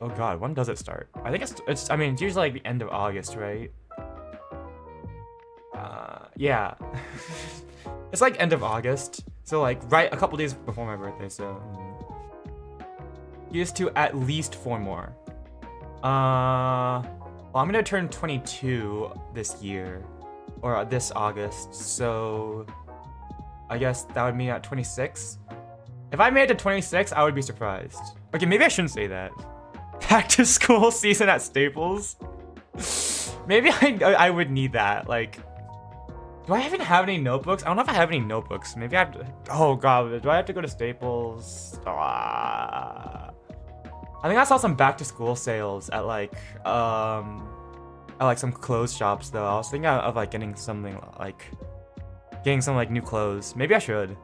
Oh God, when does it start? I think it's. I mean, it's usually like the end of August, right? Yeah. It's like end of August. So like right a couple days before my birthday. So used to at least 4 more. Well, I'm gonna turn 22 this year, or this August, so I guess that would mean at 26. If I made it to 26, I would be surprised. Okay, maybe I shouldn't say that. Back to school season at Staples. Maybe I would need that. Like, do I even have any notebooks? I don't know if I have any notebooks. Maybe I have to. Oh God, do I have to go to Staples? I think I saw some back to school sales at like some clothes shops though. I was thinking of like getting some like new clothes. Maybe I should.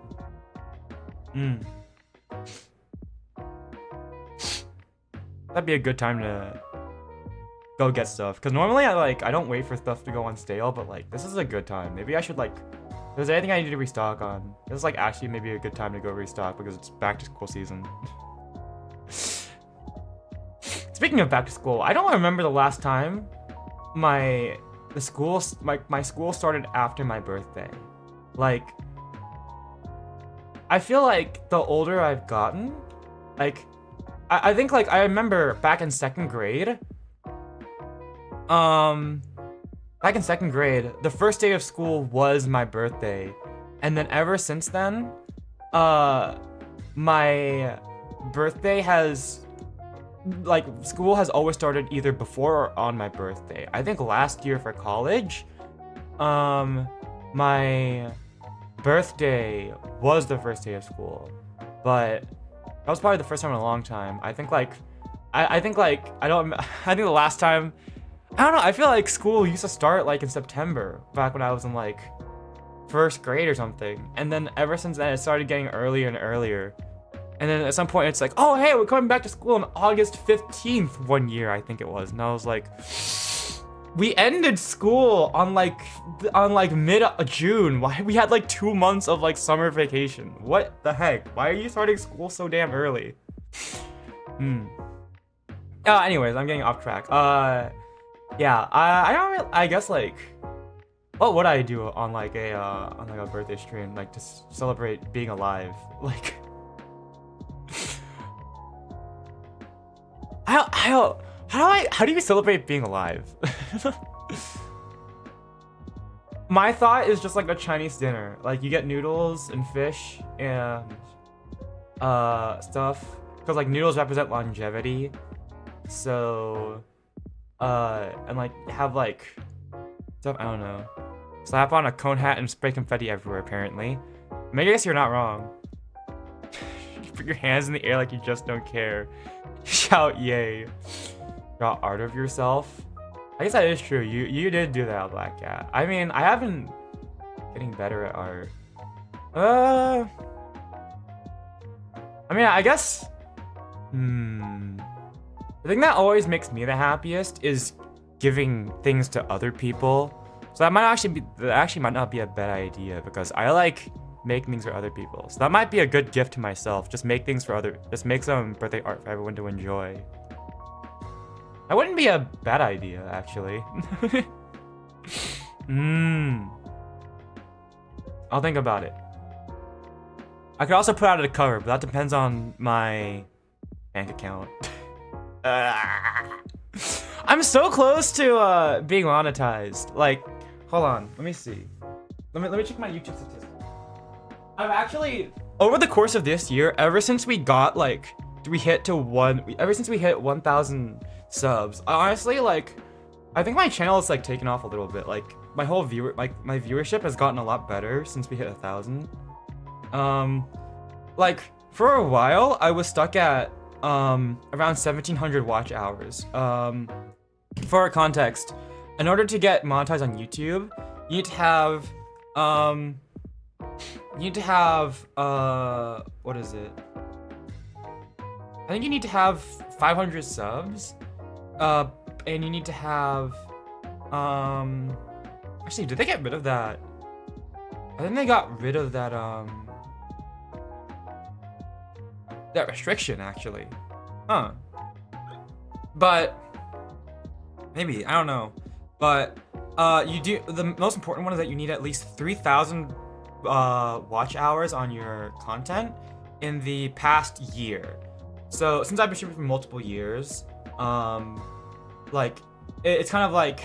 That'd be a good time to go get stuff. Cause normally I don't wait for stuff to go on stale, but like this is a good time. Maybe I should like, if there's anything I need to restock on, this is like actually maybe a good time to go restock because it's back to school season. Speaking of back to school, I don't remember the last time my school started after my birthday. Like, I feel like the older I've gotten, like, I think like I remember back in second grade, the first day of school was my birthday, and then ever since then, my birthday has. Like, school has always started either before or on my birthday. I think last year for college, my birthday was the first day of school, but that was probably the first time in a long time. I think like, I think the last time, I don't know, I feel like school used to start like in September, back when I was in like first grade or something. And then ever since then, it started getting earlier and earlier. And then at some point it's like, oh, hey, we're coming back to school on August 15th one year, I think it was. And I was like, we ended school on like mid-June. Why? We had like 2 months of like summer vacation. What the heck? Why are you starting school so damn early? Anyways, I'm getting off track. Yeah, I guess like, what would I do on like a birthday stream, like to celebrate being alive? Like, how do you celebrate being alive? My thought is just like a Chinese dinner. Like, you get noodles and fish and stuff, because like noodles represent longevity. So and like have like stuff, I don't know. Slap on a cone hat and spray confetti everywhere, apparently. I mean, I guess you're not wrong. Put your hands in the air like you just don't care. Shout yay. Draw art of yourself. I guess that is true. You did do that, Black Cat. I mean, I have been getting better at art. I mean, I guess. The thing that always makes me the happiest is giving things to other people. So that actually might not be a bad idea because I like making things for other people. So that might be a good gift to myself. Just make some birthday art for everyone to enjoy. That wouldn't be a bad idea, actually. I'll think about it. I could also put out a cover, but that depends on my bank account. I'm so close to being monetized. Like, hold on, let me see. Let me check my YouTube statistics. I've actually, over the course of this year, ever since we got ever since we hit 1,000 subs, honestly, like, I think my channel is like taken off a little bit. Like, my viewership has gotten a lot better since we hit 1,000. Like, for a while, I was stuck at around 1,700 watch hours. For context, in order to get monetized on YouTube, you need to have what is it? I think you need to have 500 subs, and you need to have actually, did they get rid of that? I think they got rid of that that restriction, actually. Huh. But maybe, I don't know. But the most important one is that you need at least 3,000 watch hours on your content in the past year. So since I've been streaming for multiple years, like it's kind of like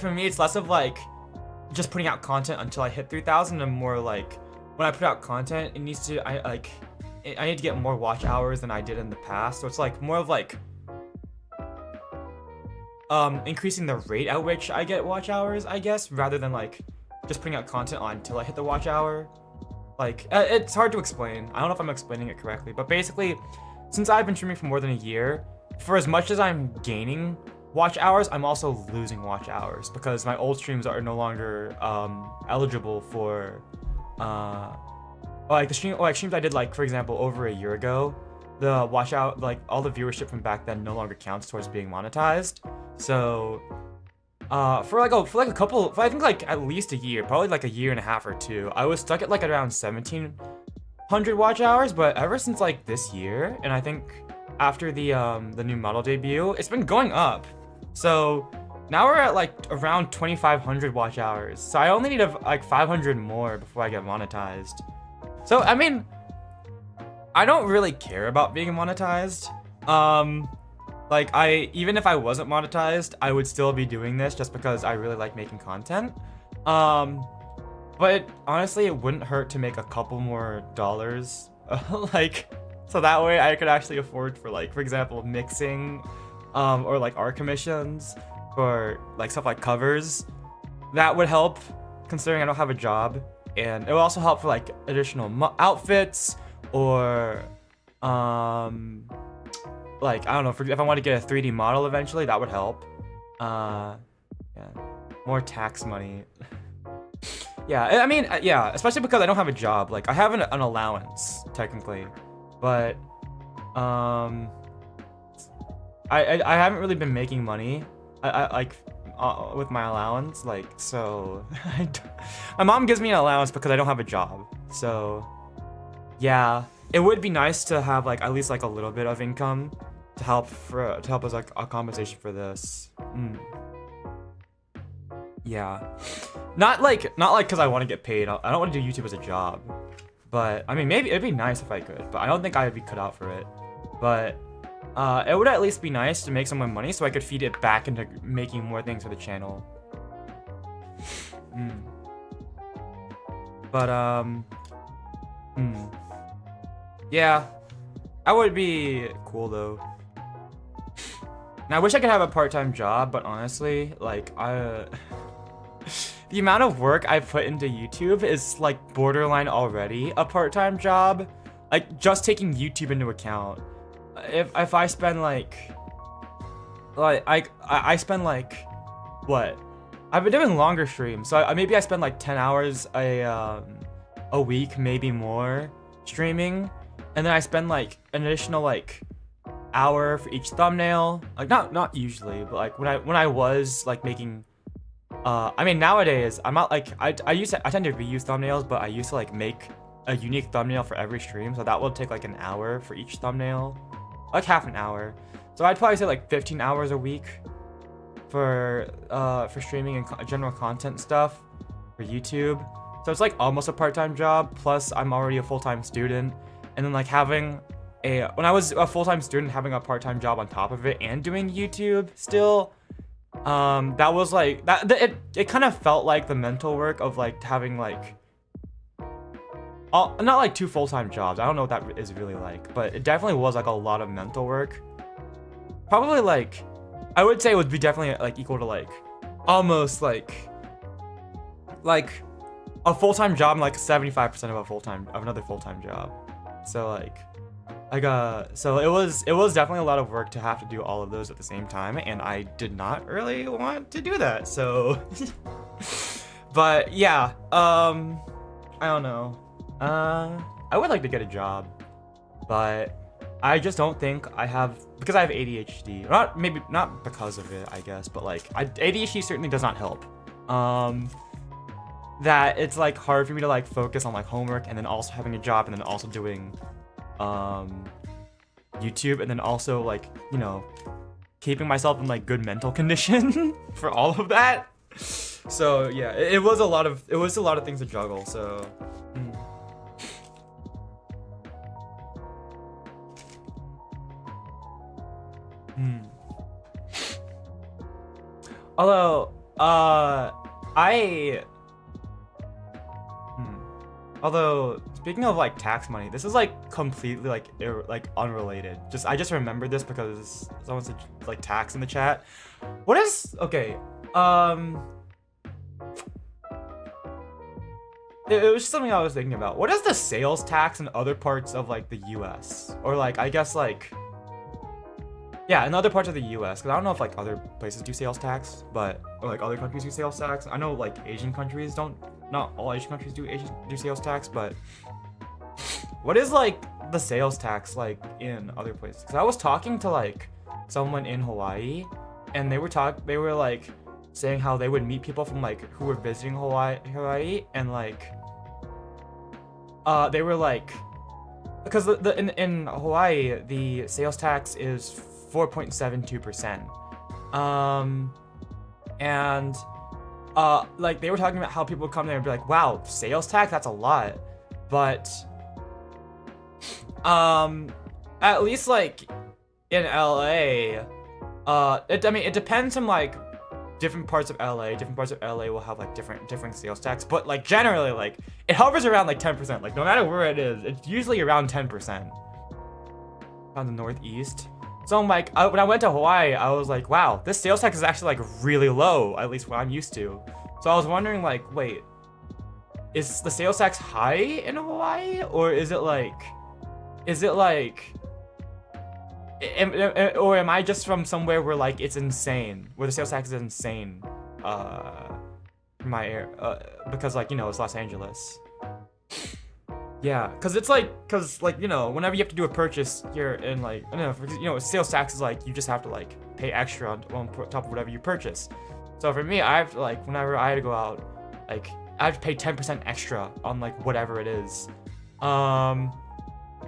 for me, it's less of like just putting out content until I hit 3,000 and more like when I put out content, it needs to I need to get more watch hours than I did in the past. So it's like more of like increasing the rate at which I get watch hours, I guess, rather than like just putting out content on until I hit the watch hour. Like, it's hard to explain. I don't know if I'm explaining it correctly, but basically, since I've been streaming for more than a year, for as much as I'm gaining watch hours, I'm also losing watch hours because my old streams are no longer eligible for streams I did, like, for example, over a year ago. The watch out, like, all the viewership from back then no longer counts towards being monetized. So for I think like at least a year, probably like a year and a half or two, I was stuck at like around 1,700 watch hours. But ever since like this year, and I think after the new model debut, it's been going up. So now we're at like around 2,500 watch hours. So I only need like 500 more before I get monetized. So I mean, I don't really care about being monetized. Like, even if I wasn't monetized, I would still be doing this just because I really like making content. But honestly, it wouldn't hurt to make a couple more dollars. Like, so that way I could actually afford for, like, for example, mixing, or like art commissions for like stuff like covers. That would help, considering I don't have a job. And it will also help for like additional outfits or, like, I don't know, if I want to get a 3D model eventually, that would help. Yeah, more tax money. Yeah, I mean, yeah, especially because I don't have a job. Like, I have an allowance, technically, but, I haven't really been making money, with my allowance, like, so, my mom gives me an allowance because I don't have a job, so, yeah, it would be nice to have, like, at least, like, a little bit of income to help as like a compensation for this. Yeah, not like because I want to get paid. I don't want to do YouTube as a job, but I mean, maybe it'd be nice if I could, but I don't think I would be cut out for it. But it would at least be nice to make some more money so I could feed it back into making more things for the channel. But yeah, that would be cool though. Now, I wish I could have a part-time job, but honestly, like, the amount of work I put into YouTube is, like, borderline already a part-time job. Like, just taking YouTube into account. If I spend, like, I spend, like, what? I've been doing longer streams, so maybe I spend, like, 10 hours a week, maybe more, streaming. And then I spend, like, an additional, like, hour for each thumbnail. Like not usually, but like when I was like making I mean nowadays I'm not like I tend to reuse thumbnails, but I used to like make a unique thumbnail for every stream, so that would take like an hour for each thumbnail, like half an hour. So I'd probably say like 15 hours a week for streaming and general content stuff for YouTube. So it's like almost a part-time job, plus I'm already a full-time student, and then like having when I was a full-time student, having a part-time job on top of it and doing YouTube still, that was like it kind of felt like the mental work of like having like not like 2 full-time jobs. I don't know what that is really like, but it definitely was like a lot of mental work. Probably like I would say it would be definitely like equal to like almost like a full-time job and like 75% of another full-time job. So like so it was definitely a lot of work to have to do all of those at the same time, and I did not really want to do that. So but yeah, I don't know. I would like to get a job, but I just don't think I have, because I have ADHD. Not because of it, I guess, but like ADHD certainly does not help. That it's like hard for me to like focus on like homework and then also having a job and then also doing YouTube, and then also like, you know, keeping myself in like good mental condition for all of that. So yeah, it was a lot of things to juggle. So although although speaking of like tax money, this is like completely like unrelated. I just remembered this because someone said like tax in the chat. What is okay? It was just something I was thinking about. What is the sales tax in other parts of like the U.S. or like I guess like yeah, in other parts of the U.S. Because I don't know if like other places do sales tax, but or like other countries do sales tax. I know like Asian countries don't. Not all Asian countries do sales tax, but what is like the sales tax like in other places? Because I was talking to like someone in Hawaii, and they were like saying how they would meet people from like who were visiting Hawaii, and like they were like, because in Hawaii the sales tax is 4.72%, and like they were talking about how people would come there and be like, wow, sales tax, that's a lot. But at least like in LA, it depends on like different parts of LA. Different parts of LA will have like different sales tax, but like generally like it hovers around like 10%. Like no matter where it is, it's usually around 10%. On the Northeast. So I'm like, when I went to Hawaii, I was like, wow, this sales tax is actually like really low, at least what I'm used to. So I was wondering like, wait, is the sales tax high in Hawaii, or is it like, or am I just from somewhere where like it's insane, where the sales tax is insane, because like, you know, it's Los Angeles. Yeah, because you know, whenever you have to do a purchase here in like, you know, sales tax is like, you just have to like pay extra on top of whatever you purchase. So for me, I have to like, whenever I had to go out, like I have to pay 10% extra on like whatever it is.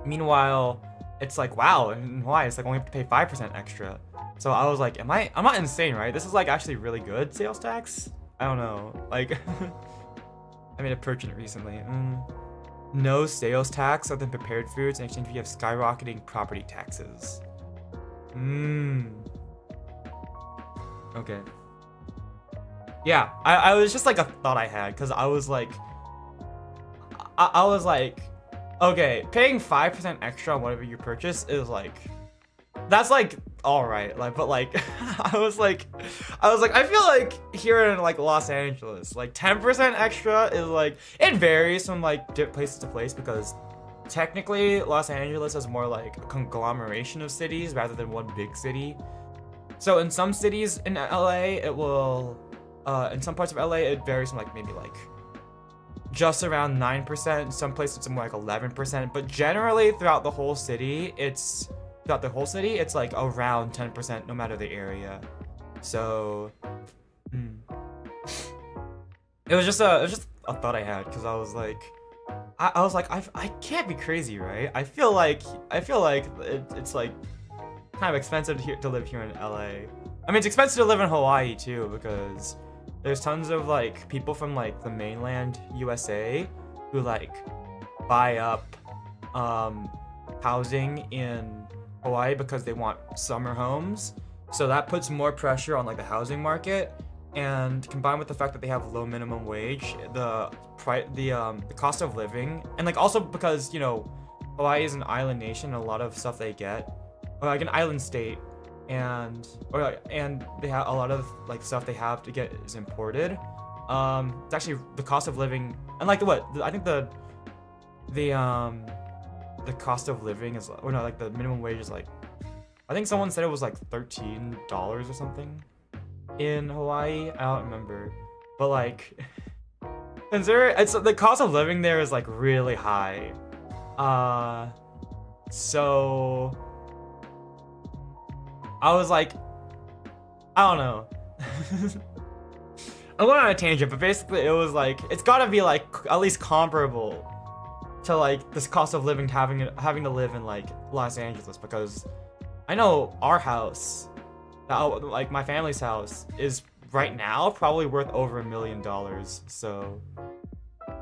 Meanwhile, it's like, wow, in Hawaii, it's like only have to pay 5% extra. So I was like, I'm not insane, right? This is like actually really good sales tax? I don't know, like, I made a purchase recently. No sales tax other than prepared foods. In exchange, we have skyrocketing property taxes. Okay. Yeah, I was just like a thought I had, because I was like, okay, paying 5% extra on whatever you purchase is like, that's like all right, like, but like I was like I feel like here in like Los Angeles, like 10% extra is like, it varies from like places to place, because technically Los Angeles is more like a conglomeration of cities rather than one big city. So in some cities in LA it will in some parts of LA it varies from like maybe like just around 9%. In some places it's more like 11%, but generally throughout the whole city it's throughout the whole city, it's like around 10% no matter the area. So, it was just a thought I had because I was like, I can't be crazy, right? I feel like it's like kind of expensive to live here in LA. I mean, it's expensive to live in Hawaii too because there's tons of like people from like the mainland USA who like buy up housing in Hawaii because they want summer homes. So that puts more pressure on like the housing market, and combined with the fact that they have low minimum wage, the cost of living, and like also because, you know, Hawaii is an island nation, and a lot of stuff they get, or like an island state, and they have a lot of like stuff they have to get is imported. It's actually the cost of living, and like I think the cost of living is, or no, like the minimum wage is like, I think someone said it was like $13 or something in Hawaii. I don't remember, but like, it's the cost of living there is like really high. So I was like, I don't know. I'm going on a tangent, but basically it was like, it's gotta be like at least comparable to like this cost of living, having to live in like Los Angeles, because I know our house, like my family's house, is right now probably worth over $1 million. So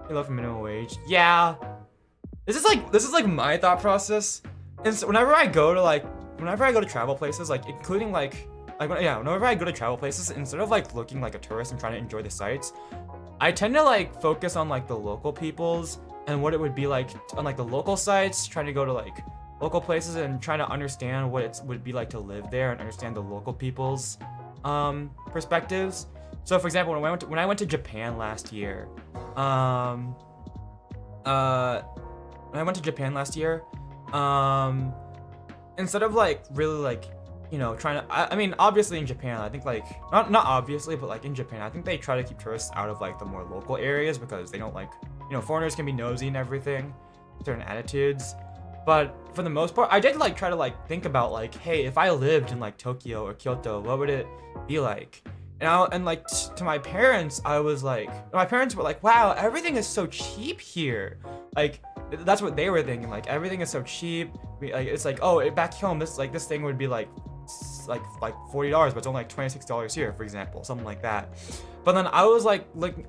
you love minimum wage. Yeah, this is like my thought process. And so whenever I go to travel places, like including whenever I go to travel places, instead of like looking like a tourist and trying to enjoy the sights, I tend to like focus on like the local peoples and what it would be like on like the local sites, trying to go to like local places and trying to understand what it would be like to live there and understand the local people's perspectives. So for example, when I went to Japan last year, instead of like really like, you know, trying to, I mean, obviously in Japan, I think like, not obviously, but like in Japan, I think they try to keep tourists out of like the more local areas because they don't like, you know, foreigners can be nosy and everything, certain attitudes. But for the most part, I did like try to like think about like, hey, if I lived in like Tokyo or Kyoto, what would it be like? And like to my parents, I was like, my parents were like, wow, everything is so cheap here. Like that's what they were thinking. Like everything is so cheap. Like it's like, oh, back home, this thing would be like $40, but it's only like $26 here, for example, something like that. But then I was like looking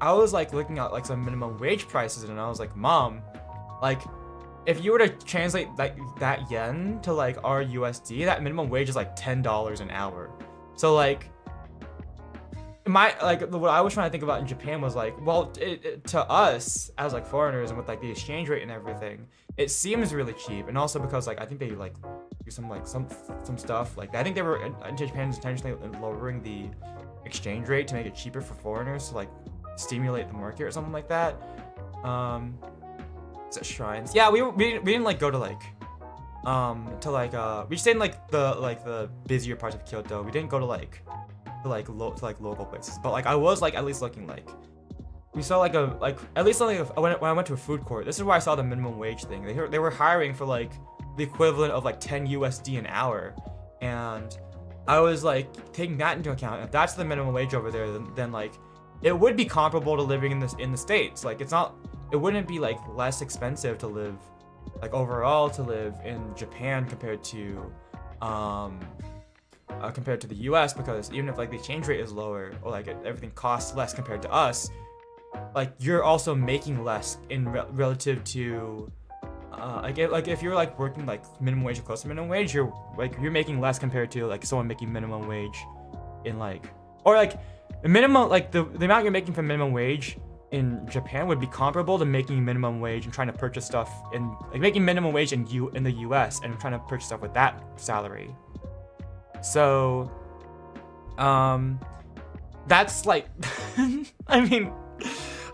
at like some minimum wage prices, and I was like, Mom, like, if you were to translate like that yen to like our USD, that minimum wage is like $10 an hour. So like, what I was trying to think about in Japan was like, well, to us as like foreigners and with like the exchange rate and everything, it seems really cheap. And also because like I think they like do some stuff like I think they were in Japan intentionally lowering the exchange rate to make it cheaper for foreigners to like stimulate the market or something like that. Is it shrines? Yeah, we didn't like go to like we stayed in like the busier parts of Kyoto. We didn't go to local places, but like I was like at least looking like we saw like at least like when I went to a food court. This is where I saw the minimum wage thing. They were hiring for like the equivalent of like 10 USD an hour, and I was like taking that into account. If that's the minimum wage over there, then like it would be comparable to living in the States. Like it wouldn't be like less expensive to live, like overall to live in Japan compared to the US, because even if like the exchange rate is lower or like everything costs less compared to us, like you're also making less in relative to like if you're like working like minimum wage or close to minimum wage, you're making less compared to like someone making minimum wage in like, or like the minimum, like the amount you're making for minimum wage in Japan would be comparable to making minimum wage and trying to purchase stuff in like making minimum wage in the US and trying to purchase stuff with that salary. So that's like I mean,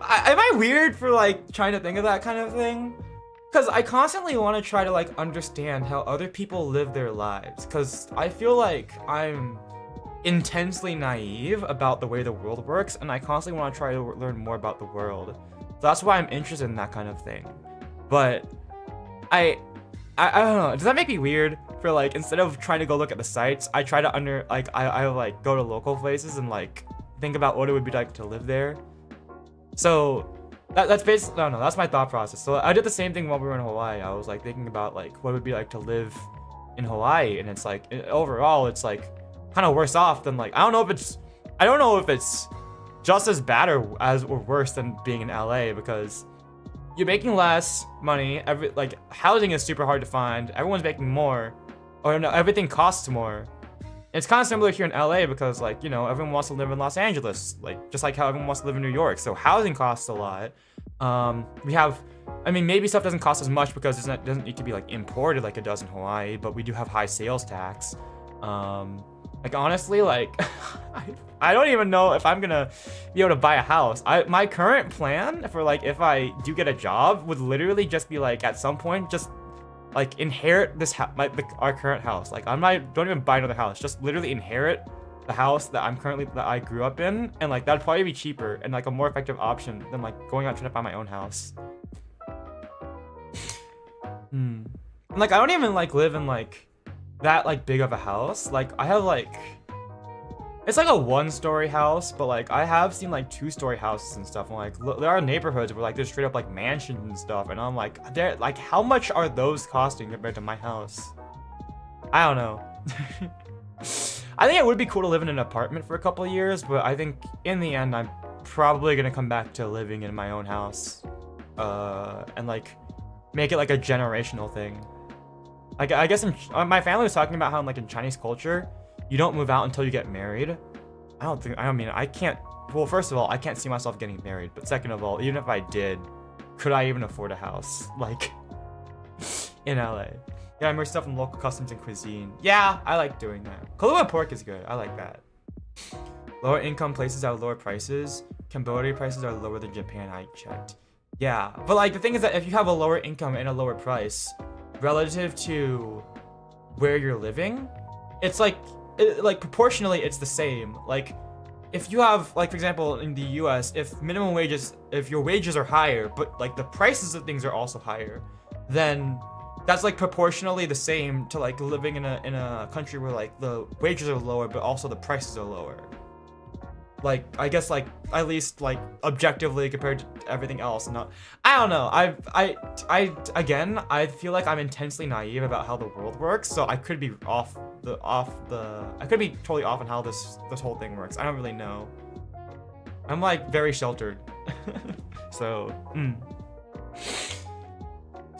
am I weird for like trying to think of that kind of thing? Because I constantly want to try to like understand how other people live their lives, because I feel like I'm intensely naive about the way the world works, and I constantly want to try to learn more about the world. So that's why I'm interested in that kind of thing. But I don't know, does that make me weird? for like, instead of trying to go look at the sites, I try to I like go to local places and like think about what it would be like to live there. So that's basically, I don't know, that's my thought process. So I did the same thing while we were in Hawaii. I was like thinking about like what it would be like to live in Hawaii, and it's like overall it's like kind of worse off than like, I don't know if it's just as bad or worse than being in LA, because you're making less money. Housing is super hard to find. Everyone's making more, or no, everything costs more. It's kind of similar here in LA because, like, you know, everyone wants to live in Los Angeles, like just like how everyone wants to live in New York. So housing costs a lot. We have, I mean, maybe stuff doesn't cost as much because it doesn't need to be like imported like it does in Hawaii, but we do have high sales tax. Like honestly, like I don't even know if I'm gonna be able to buy a house. My current plan for like if I do get a job would literally just be like at some point just like inherit this our current house. Like don't even buy another house. Just literally inherit the house that I grew up in, and like that'd probably be cheaper and like a more effective option than like going out trying to find my own house. And, like I don't even like live in like that like big of a house. Like I have like, it's like a 1-story house, but like I have seen like 2-story houses and stuff, and like there are neighborhoods where like there's straight up like mansions and stuff, and I'm like, they're like, how much are those costing compared to my house? I don't know. I think it would be cool to live in an apartment for a couple of years, but I think in the end I'm probably gonna come back to living in my own house, and like make it like a generational thing. Like I guess my family was talking about how like in Chinese culture, you don't move out until you get married. I can't, well, first of all, I can't see myself getting married, but second of all, even if I did, could I even afford a house like in LA? Yeah, immerse yourself in local customs and cuisine. Yeah, I like doing that. Kahlua pork is good. I like that. Lower income places have lower prices. Cambodia prices are lower than Japan, I checked. Yeah, but like the thing is that if you have a lower income and a lower price relative to where you're living, it's like proportionally it's the same. Like if you have, like, for example, in the US, if your wages are higher but like the prices of things are also higher, then that's like proportionally the same to like living in a country where like the wages are lower but also the prices are lower. Like I guess like at least like objectively compared to everything else. Not, I don't know. I feel like I'm intensely naive about how the world works, so I could be I could be totally off on how this whole thing works. I don't really know. I'm like very sheltered. So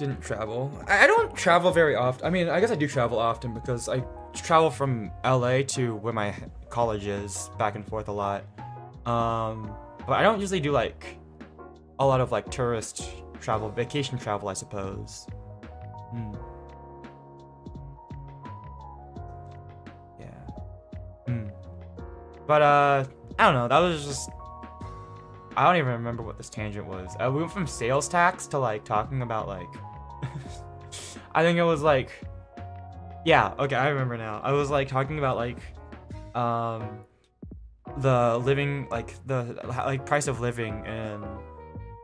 didn't travel. I don't travel very often. I mean, I guess I do travel often because I travel from LA to where my college is back and forth a lot. But I don't usually do like a lot of like tourist travel, vacation travel, I suppose. Yeah. But I don't know. That was just, I don't even remember what this tangent was. We went from sales tax to like talking about like I think it was like, yeah, okay, I remember now. I was like talking about like the living, like the like price of living in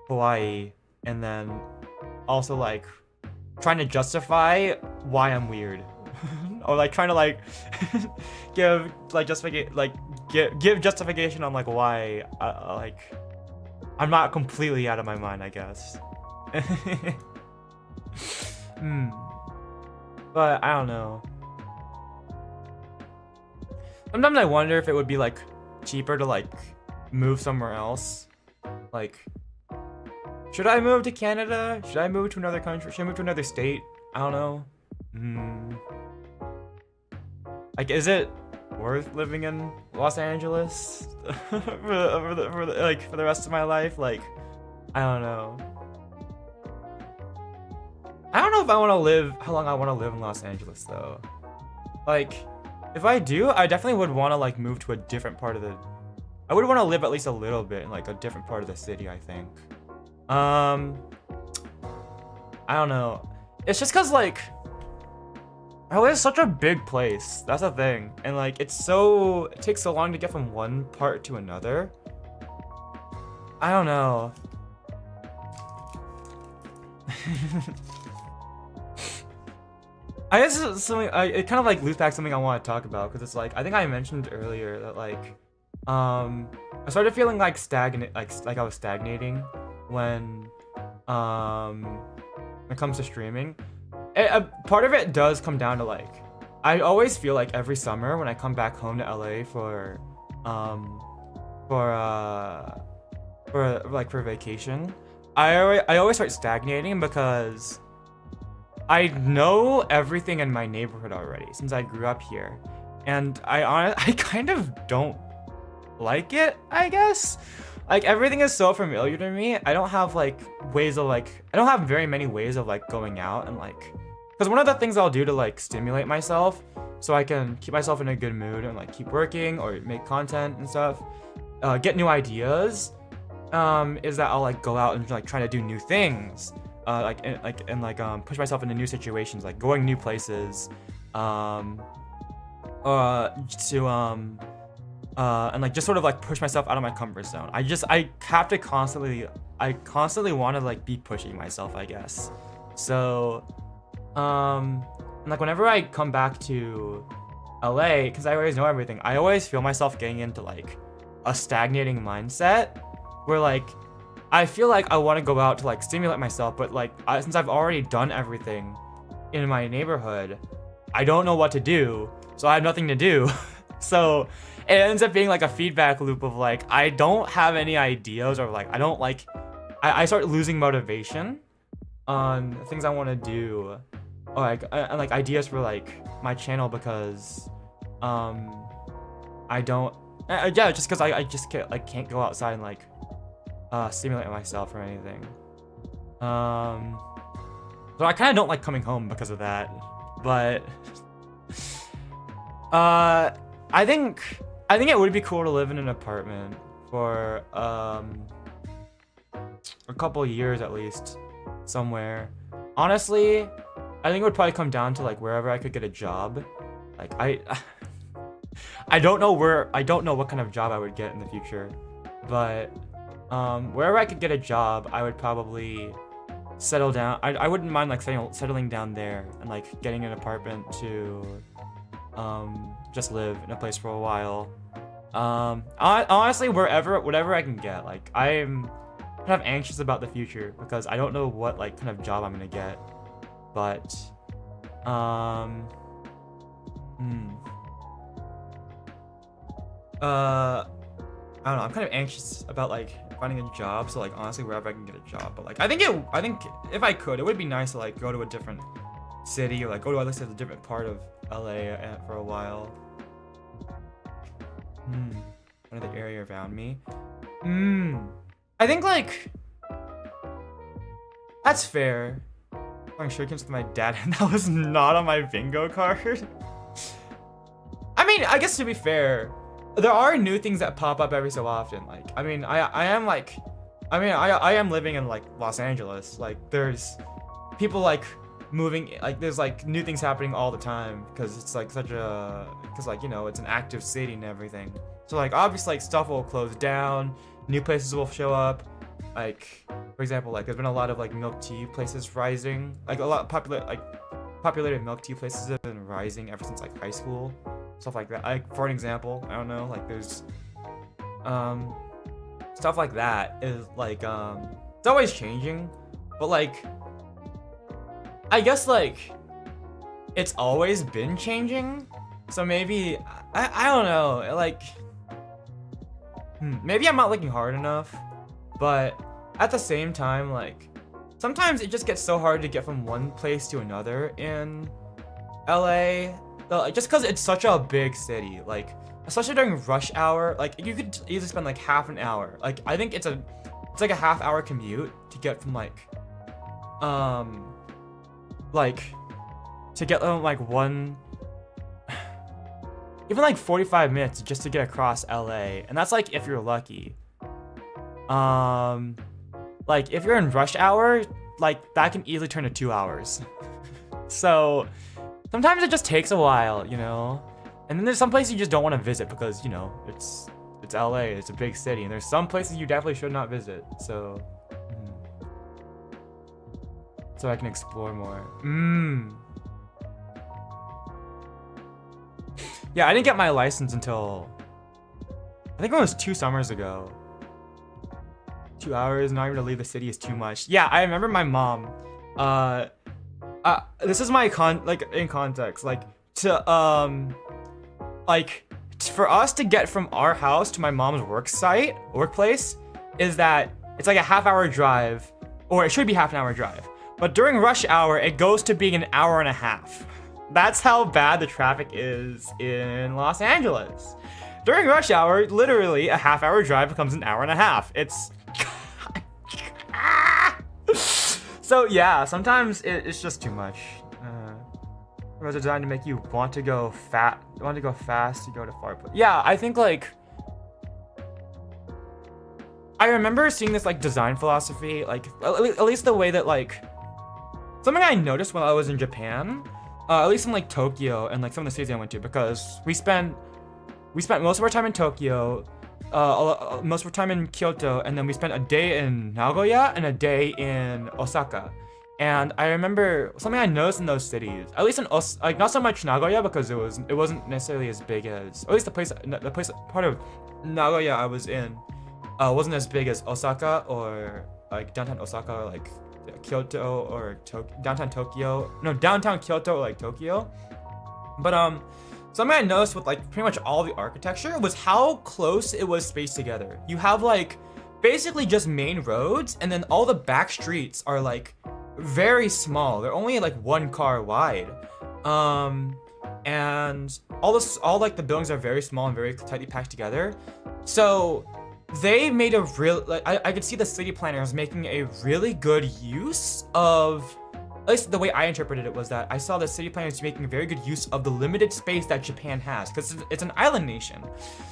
Hawaii, and then also like trying to justify why I'm weird. Or like trying to like give justification on like why like I'm not completely out of my mind, I guess. But I don't know. Sometimes I wonder if it would be like cheaper to like move somewhere else. Like, should I move to Canada? Should I move to another country? Should I move to another state? I don't know. Like, is it worth living in Los Angeles for the rest of my life? Like, I don't know. I don't know if I want to live, how long I want to live in Los Angeles though. Like, if I do, I definitely would want to like move to a different part of I would want to live at least a little bit in like a different part of the city, I think. I don't know. It's just cause like, LA is such a big place. That's the thing. And like, it takes so long to get from one part to another. I don't know. I guess it's something. It kind of like loops back something I want to talk about because it's like I think I mentioned earlier that like, I started feeling like stagnant, like I was stagnating when it comes to streaming. Part of it does come down to like, I always feel like every summer when I come back home to LA for vacation, I always start stagnating because I know everything in my neighborhood already since I grew up here, and I kind of don't like it, I guess. Like everything is so familiar to me. I don't have like ways of like, I don't have very many ways of like going out and like, because one of the things I'll do to like stimulate myself so I can keep myself in a good mood and like keep working or make content and stuff, get new ideas, is that I'll like go out and like try to do new things, push myself into new situations, like going new places, and like just sort of like push myself out of my comfort zone. I have to constantly want to like be pushing myself, I guess. So, like whenever I come back to LA, because I always know everything, I always feel myself getting into like a stagnating mindset where like I feel like I want to go out to like stimulate myself, but like since I've already done everything in my neighborhood, I don't know what to do, so I have nothing to do. So it ends up being like a feedback loop of like I don't have any ideas, or like I start losing motivation on things I want to do, or like like ideas for like my channel because I don't just because I just can't go outside and like stimulate myself or anything. So I kind of don't like coming home because of that, but I think it would be cool to live in an apartment for a couple years at least, somewhere. Honestly, I think it would probably come down to like wherever I could get a job. Like I don't know what kind of job I would get in the future, but wherever I could get a job, I would probably settle down. I wouldn't mind like settling down there and like getting an apartment to just live in a place for a while. Honestly, whatever I can get. Like I'm kind of anxious about the future because I don't know what like kind of job I'm gonna get, but I don't know. I'm kind of anxious about like finding a job. So like honestly, wherever I can get a job. But like I think if I could, it would be nice to like go to a different city or like go to at least a different part of LA for a while. Kind of the area around me. I think like that's fair. Going shurikens with my dad, and that was not on my bingo card. I mean, I guess to be fair, there are new things that pop up every so often. Like, I mean, I am living in like Los Angeles. Like, there's people like moving, like there's like new things happening all the time because it's like because like, you know, it's an active city and everything. So like obviously like stuff will close down, new places will show up. Like for example, like there's been a lot of like milk tea places rising. Like a lot of populated milk tea places have been rising ever since like high school, stuff like that. Like for an example, I don't know, like there's stuff like that is like it's always changing, but like I guess like it's always been changing. So maybe I don't know, like maybe I'm not looking hard enough, but at the same time, like sometimes it just gets so hard to get from one place to another in LA, just because it's such a big city. Like especially during rush hour, like you could easily spend like half an hour. Like I think it's like a half-hour commute to get from like one, even like 45 minutes just to get across LA, and that's like if you're lucky. Like if you're in rush hour, like that can easily turn to 2 hours. So sometimes it just takes a while, you know. And then there's some places you just don't want to visit because, you know, it's LA, it's a big city, and there's some places you definitely should not visit. So I can explore more. Yeah, I didn't get my license until I think it was 2 summers ago. 2 hours, not even to leave the city is too much. Yeah, I remember my mom. This is my in context, like for us to get from our house to my mom's workplace, is that it's like a half-hour drive, or it should be half an hour drive. But during rush hour, it goes to being an hour and a half. That's how bad the traffic is in Los Angeles. During rush hour, literally a half-hour drive becomes an hour and a half. It's so yeah, sometimes it's just too much. It was designed to make you want to go fast, to go to far place. Yeah, I think like I remember seeing this like design philosophy, like at least the way that like something I noticed while I was in Japan, at least in like Tokyo and like some of the cities I went to, because we spent most of our time in Tokyo, most of our time in Kyoto, and then we spent a day in Nagoya and a day in Osaka. And I remember something I noticed in those cities, at least in like not so much Nagoya because it wasn't necessarily as big as, at least the part of Nagoya I was in wasn't as big as Osaka or like downtown Osaka or like Kyoto or downtown Kyoto or like Tokyo. But something I noticed with like pretty much all the architecture was how close it was spaced together. You have like basically just main roads, and then all the back streets are like very small. They're only like 1 car wide. And all like the buildings are very small and very tightly packed together. So they made a real, like, I could see the city planners making a really good use of, at least the way I interpreted it was that I saw the city planners making a very good use of the limited space that Japan has, because it's an island nation.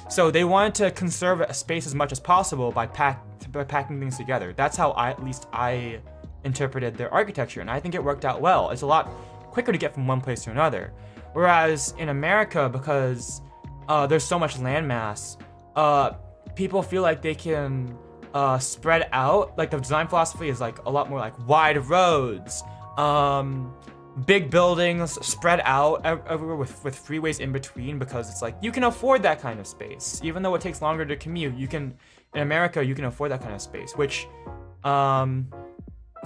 So they wanted to conserve a space as much as possible by packing things together. That's how at least I interpreted their architecture, and I think it worked out well. It's a lot quicker to get from one place to another. Whereas in America, because there's so much landmass, people feel like they can spread out. Like the design philosophy is like a lot more like wide roads, big buildings spread out everywhere with freeways in between, because it's like you can afford that kind of space. Even though it takes longer to commute, in America you can afford that kind of space, which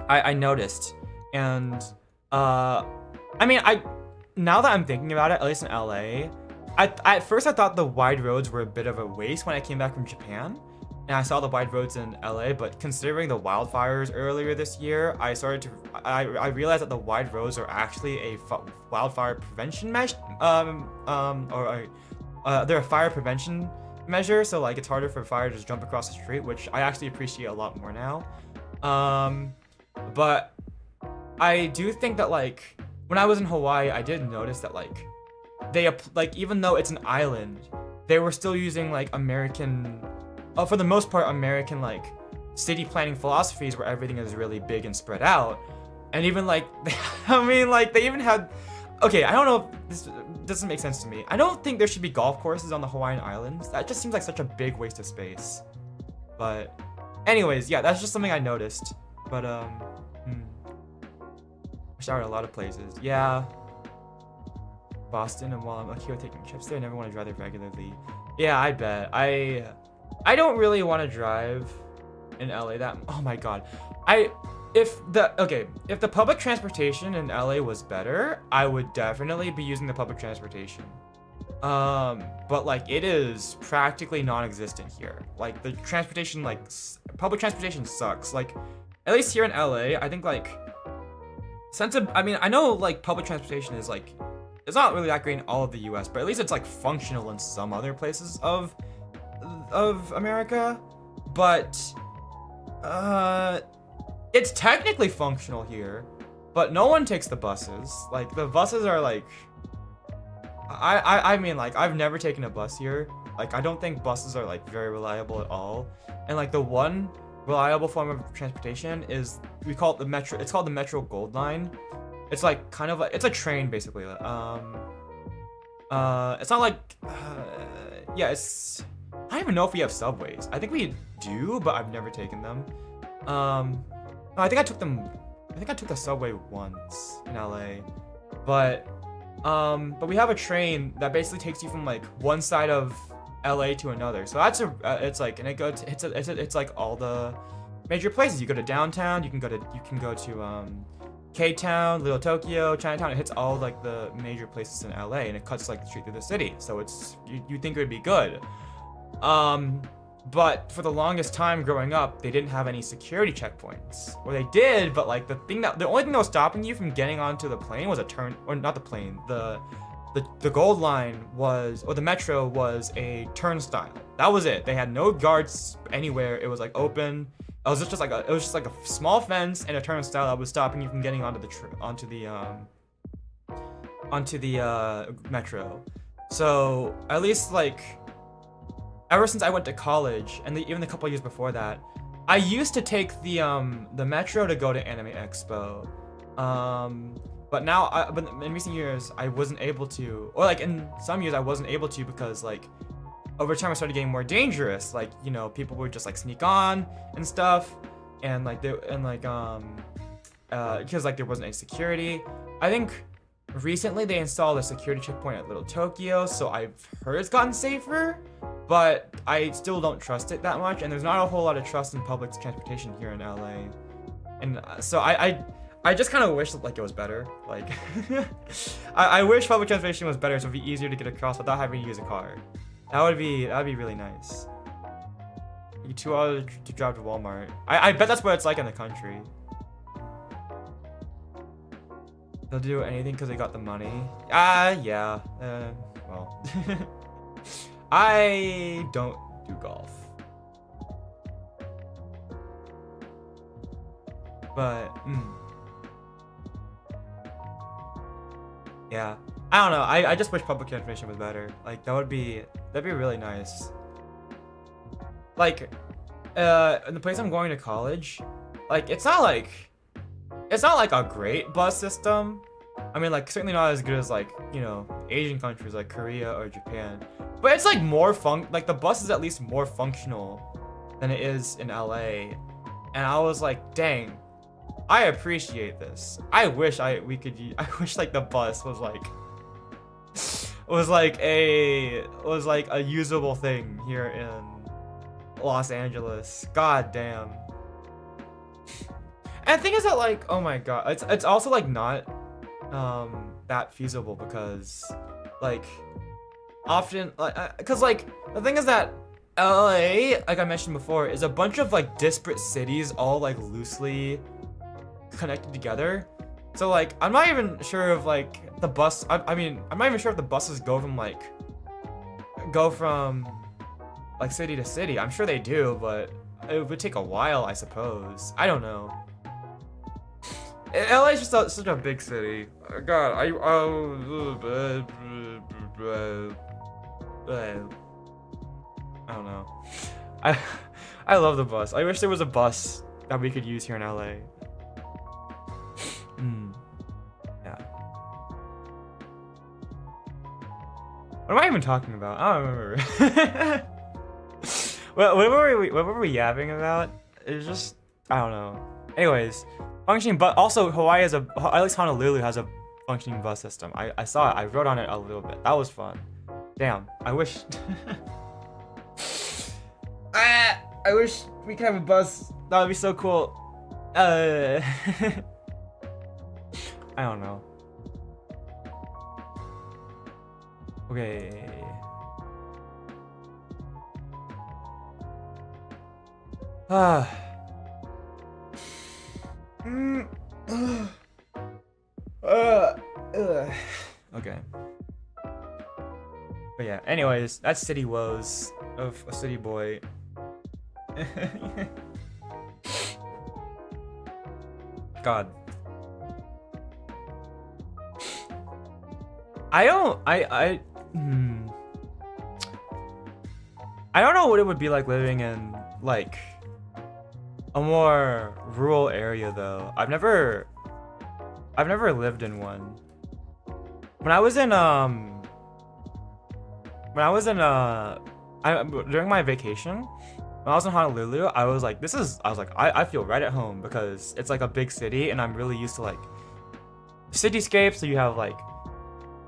I noticed. And I mean, now that I'm thinking about it, at least in LA, at first I thought the wide roads were a bit of a waste when I came back from Japan, and I saw the wide roads in LA. But considering the wildfires earlier this year, I realized that the wide roads are actually a wildfire prevention measure, they're a fire prevention measure. So like it's harder for fire to just jump across the street, which I actually appreciate a lot more now. But I do think that like when I was in Hawaii, I did notice that like they even though it's an island, they were still using like American, for the most part, American like city planning philosophies where everything is really big and spread out. And even like I mean, like they even had, okay, I don't know if this doesn't make sense to me. I don't think there should be golf courses on the Hawaiian Islands. That just seems like such a big waste of space. But anyways, yeah, that's just something I noticed. But I showered a lot of places. Yeah. Boston, and while I'm here taking trips there, I never want to drive there regularly. Yeah, I bet. I don't really want to drive in LA that, oh my god. If the public transportation in LA was better, I would definitely be using the public transportation. But like it is practically non-existent here. Like the transportation, like public transportation sucks. Like at least here in LA, I think like I mean, I know like public transportation is like, it's not really that great in all of the US, but at least it's like functional in some other places of America. But it's technically functional here, but no one takes the buses. Like the buses are like, I mean, like I've never taken a bus here. Like I don't think buses are like very reliable at all. And like the one reliable form of transportation is, we call it the Metro. It's called the Metro Gold Line. It's like kind of like, it's a train basically. It's not like yeah, it's, I don't even know if we have subways. I think we do, but I've never taken them. No, I think I took the subway once in LA, but But we have a train that basically takes you from like one side of LA to another. So that's it's like, and it's like all the major places. You go to downtown, you can go to K-Town, Little Tokyo, Chinatown. It hits all like the major places in LA, and it cuts like straight through the city. So it's you think it would be good. But for the longest time growing up, they didn't have any security checkpoints. Or they did, but like the only thing that was stopping you from getting onto the plane was not the plane. The Gold Line was, or the Metro was a turnstile. That was it. They had no guards anywhere. It was like open. It was just like a small fence and a turnstile that was stopping you from getting onto the Metro. So at least like, ever since I went to college, and even the couple years before that, I used to take the Metro to go to Anime Expo. But now, but in recent years, I wasn't able to, or like in some years I wasn't able to because like over time I started getting more dangerous. Like, you know, people would just like sneak on and stuff, and like because like there wasn't any security. I think recently they installed a security checkpoint at Little Tokyo, so I've heard it's gotten safer, but I still don't trust it that much, and there's not a whole lot of trust in public transportation here in LA. And so I just kind of wish that like it was better. Like I wish public transportation was better, so it'd be easier to get across without having to use a car. That'd be really nice. You 2 hours to drive to Walmart. I bet that's what it's like in the country. They'll do anything because they got the money. Yeah. Well. I don't do golf. But, yeah. I don't know. I just wish public transportation was better. Like, that'd be really nice. Like, in the place I'm going to college, like, it's not like a great bus system. I mean, like, certainly not as good as, like, you know, Asian countries like Korea or Japan. But it's, like, like, the bus is at least more functional than it is in LA. And I was like, dang, I appreciate this. I wish, like, the bus was, like, a usable thing here in Los Angeles. God damn. And the thing is that, like, oh my god, it's also like not that feasible because like often because like the thing is that LA, like I mentioned before, is a bunch of like disparate cities all like loosely connected together. So like I'm not even sure if like the bus I'm not even sure if the buses go from city to city. I'm sure they do, but it would take a while, I suppose. I don't know. LA is just such a big city. God, I don't know. I love the bus. I wish there was a bus that we could use here in LA. Yeah. What am I even talking about? I don't remember. What were we yapping about? It's just, I don't know. Anyways, functioning, but also Hawaii has at least Honolulu has a functioning bus system. I saw it. I wrote on it a little bit. That was fun. Damn. I wish. I wish we could have a bus. That would be so cool. I don't know. Okay. Okay. But yeah, anyways, that's city woes of a city boy. God. I don't know what it would be like living in like a more rural area though. I've never lived in one. When I was in during my vacation, when I was in Honolulu, I was like, I feel right at home because it's like a big city and I'm really used to like cityscapes. So you have like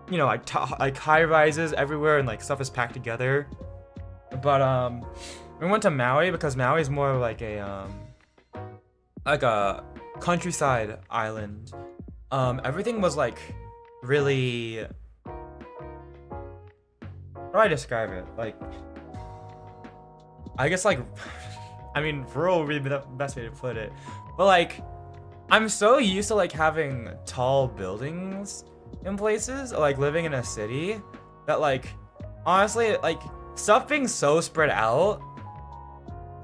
you know, like high rises everywhere and like stuff is packed together. But we went to Maui because Maui is more like a countryside island. Everything was like really, how do I describe it? Like, I guess like, I mean, rural would be the best way to put it. But like, I'm so used to like having tall buildings in places, or like living in a city, that like, honestly, like stuff being so spread out,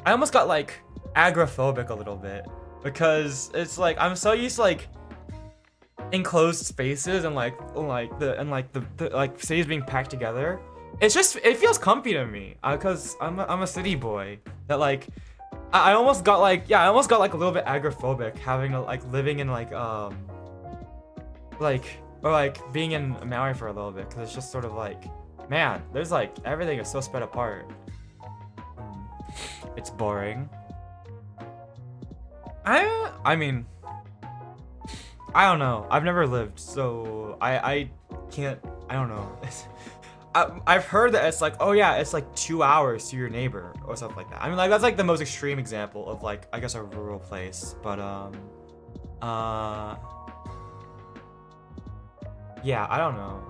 I almost got like agoraphobic a little bit, because it's like I'm so used to like enclosed spaces and the cities being packed together. It's just, it feels comfy to me, because I'm a city boy that like I almost got like, yeah, I almost got like a little bit agoraphobic having to like living in like or like being in Maui for a little bit, because it's just sort of like, man, there's like everything is so spread apart. It's boring. I mean, I don't know. I've never lived, so I can't. I don't know. I've heard that it's like, oh yeah, it's like 2 hours to your neighbor or something like that. I mean, like that's like the most extreme example of like, I guess, a rural place. But yeah, I don't know.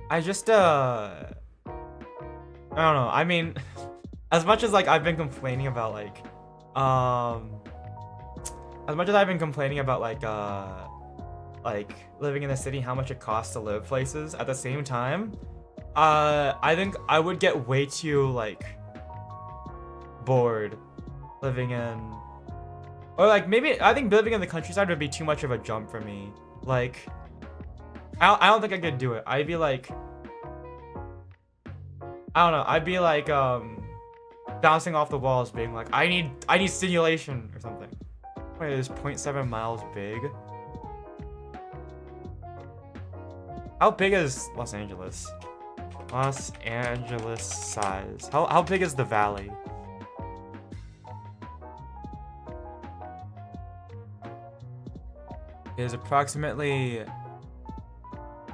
I just I don't know. I mean, as much as like I've been complaining about like as much as I've been complaining about like living in the city, how much it costs to live places, at the same time, I think I would get way too like bored living in, or like maybe I think living in the countryside would be too much of a jump for me. Like I don't think I could do it. I'd be like, I don't know. I'd be like bouncing off the walls, being like, I need stimulation or something. Wait, is 0.7 miles big? How big is Los Angeles? Los Angeles size. How big is the valley? It is approximately.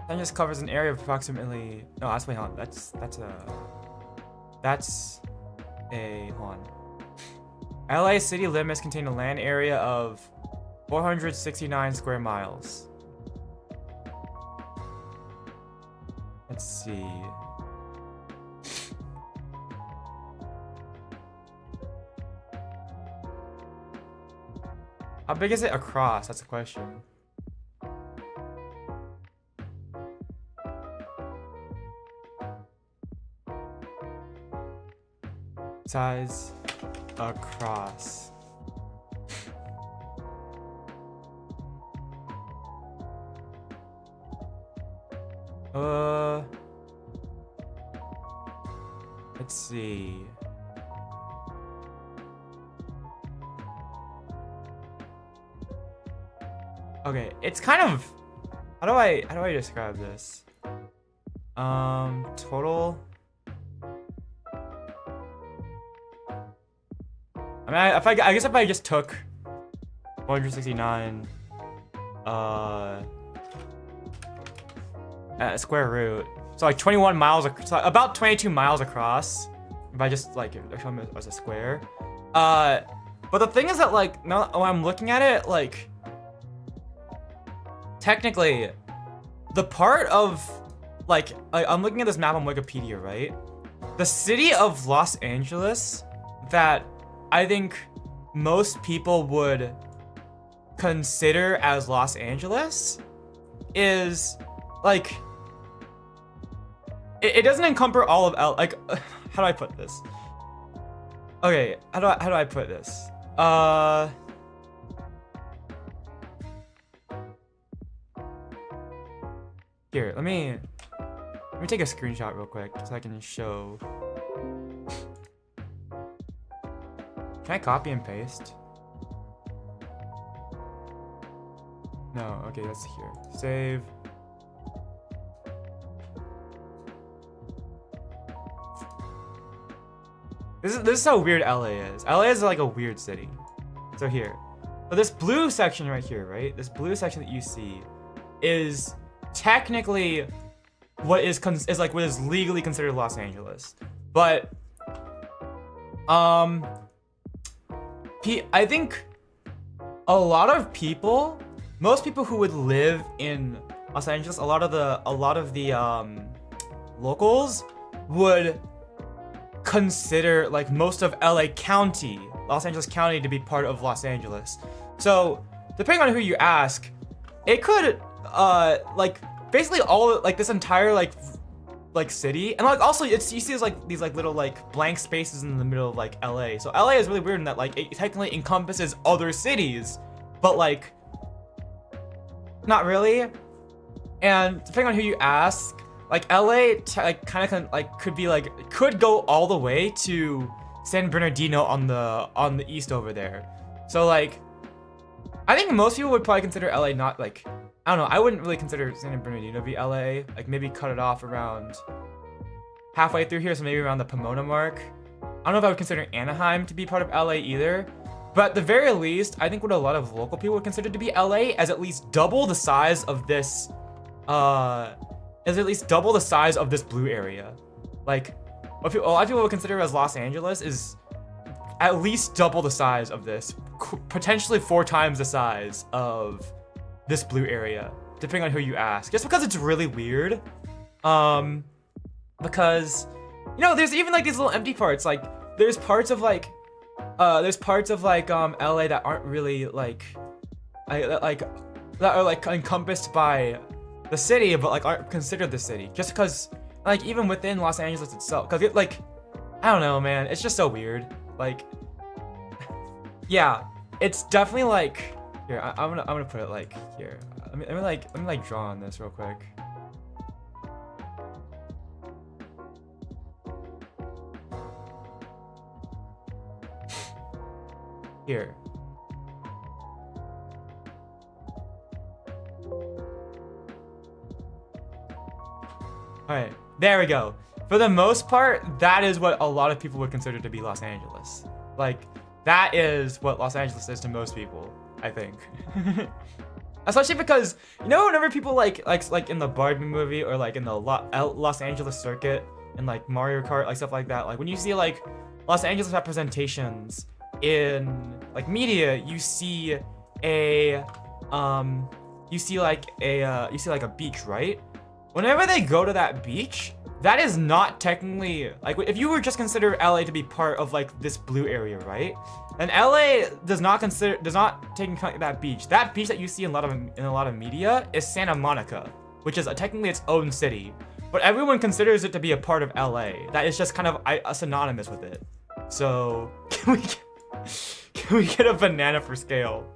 That just covers an area of approximately. No, that's wait, hold on. That's a hold on. LA city limits contain a land area of 469 square miles. Let's see. How big is it across? That's the question. Size across. Let's see. Okay, it's kind of, how do I describe this? Total. I mean, I guess if I just took 469 square root, so like 21 miles, so about 22 miles across, if I just like show them as a square. But the thing is that like now when I'm looking at it, like technically the part of like I'm looking at this map on Wikipedia, right? The city of Los Angeles that I think most people would consider as Los Angeles is like it doesn't encompass all of like how do I put this? Okay, how do I put this? Here, let me take a screenshot real quick so I can show. Can I copy and paste? No, okay, that's here. Save. This is how weird LA is. LA is like a weird city. So here. So this blue section right here, right? This blue section that you see is technically what is like what is legally considered Los Angeles. But I think a lot of people, most people who would live in Los Angeles, a lot of the locals would consider like most of LA County, Los Angeles County, to be part of Los Angeles. So depending on who you ask, it could like basically all like this entire like city, and like also it's, you see like these like little like blank spaces in the middle of like LA. So LA is really weird in that like it technically encompasses other cities, but like not really. And depending on who you ask, like LA like kind of like could go all the way to San Bernardino on the east over there. So like I think most people would probably consider LA not like, I don't know, I wouldn't really consider San Bernardino to be LA. Like maybe cut it off around halfway through here, so maybe around the Pomona mark. I don't know if I would consider Anaheim to be part of LA either. But at the very least, I think what a lot of local people would consider to be LA as at least double the size of this blue area. Like what a lot of people would consider as Los Angeles is at least double the size of this, potentially 4 times the size of this blue area, depending on who you ask. Just because it's really weird. Because you know, there's even like these little empty parts. Like there's parts of like LA that aren't really like that are like encompassed by the city, but like aren't considered the city. Just because like even within Los Angeles itself, because it like, I don't know, man, it's just so weird. Like yeah, it's definitely like, here, I'm gonna put it like here. Let me draw on this real quick. Here. Alright, there we go. For the most part, that is what a lot of people would consider to be Los Angeles. Like, that is what Los Angeles is to most people, I think. Especially because, you know, whenever people like in the Barbie movie or like in the Los Angeles circuit and like Mario Kart, like stuff like that, like when you see like Los Angeles representations in like media, you see a beach, right? Whenever they go to that beach, that is not technically like, if you were just consider LA to be part of like this blue area, right? Then LA does not take into account that beach. That beach that you see in a lot of media is Santa Monica, which is technically its own city, but everyone considers it to be a part of LA. That is just kind of synonymous with it. So can we get a banana for scale?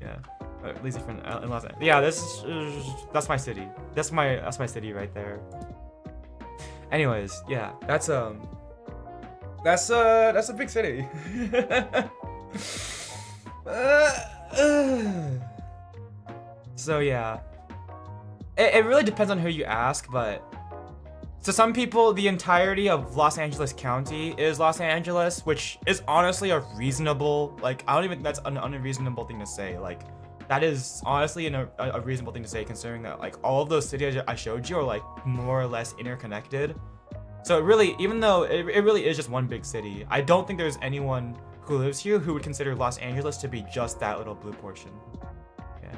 Yeah. At least in Los Angeles. Yeah, that's my city. That's my city right there. Anyways, yeah, that's a big city. So yeah, it really depends on who you ask, but to some people, the entirety of Los Angeles County is Los Angeles, which is honestly a reasonable, like, I don't even think that's an unreasonable thing to say. Like, that is honestly a reasonable thing to say, considering that like all of those cities I showed you are like more or less interconnected. So it really, even though it really is just one big city, I don't think there's anyone who lives here who would consider Los Angeles to be just that little blue portion. Yeah.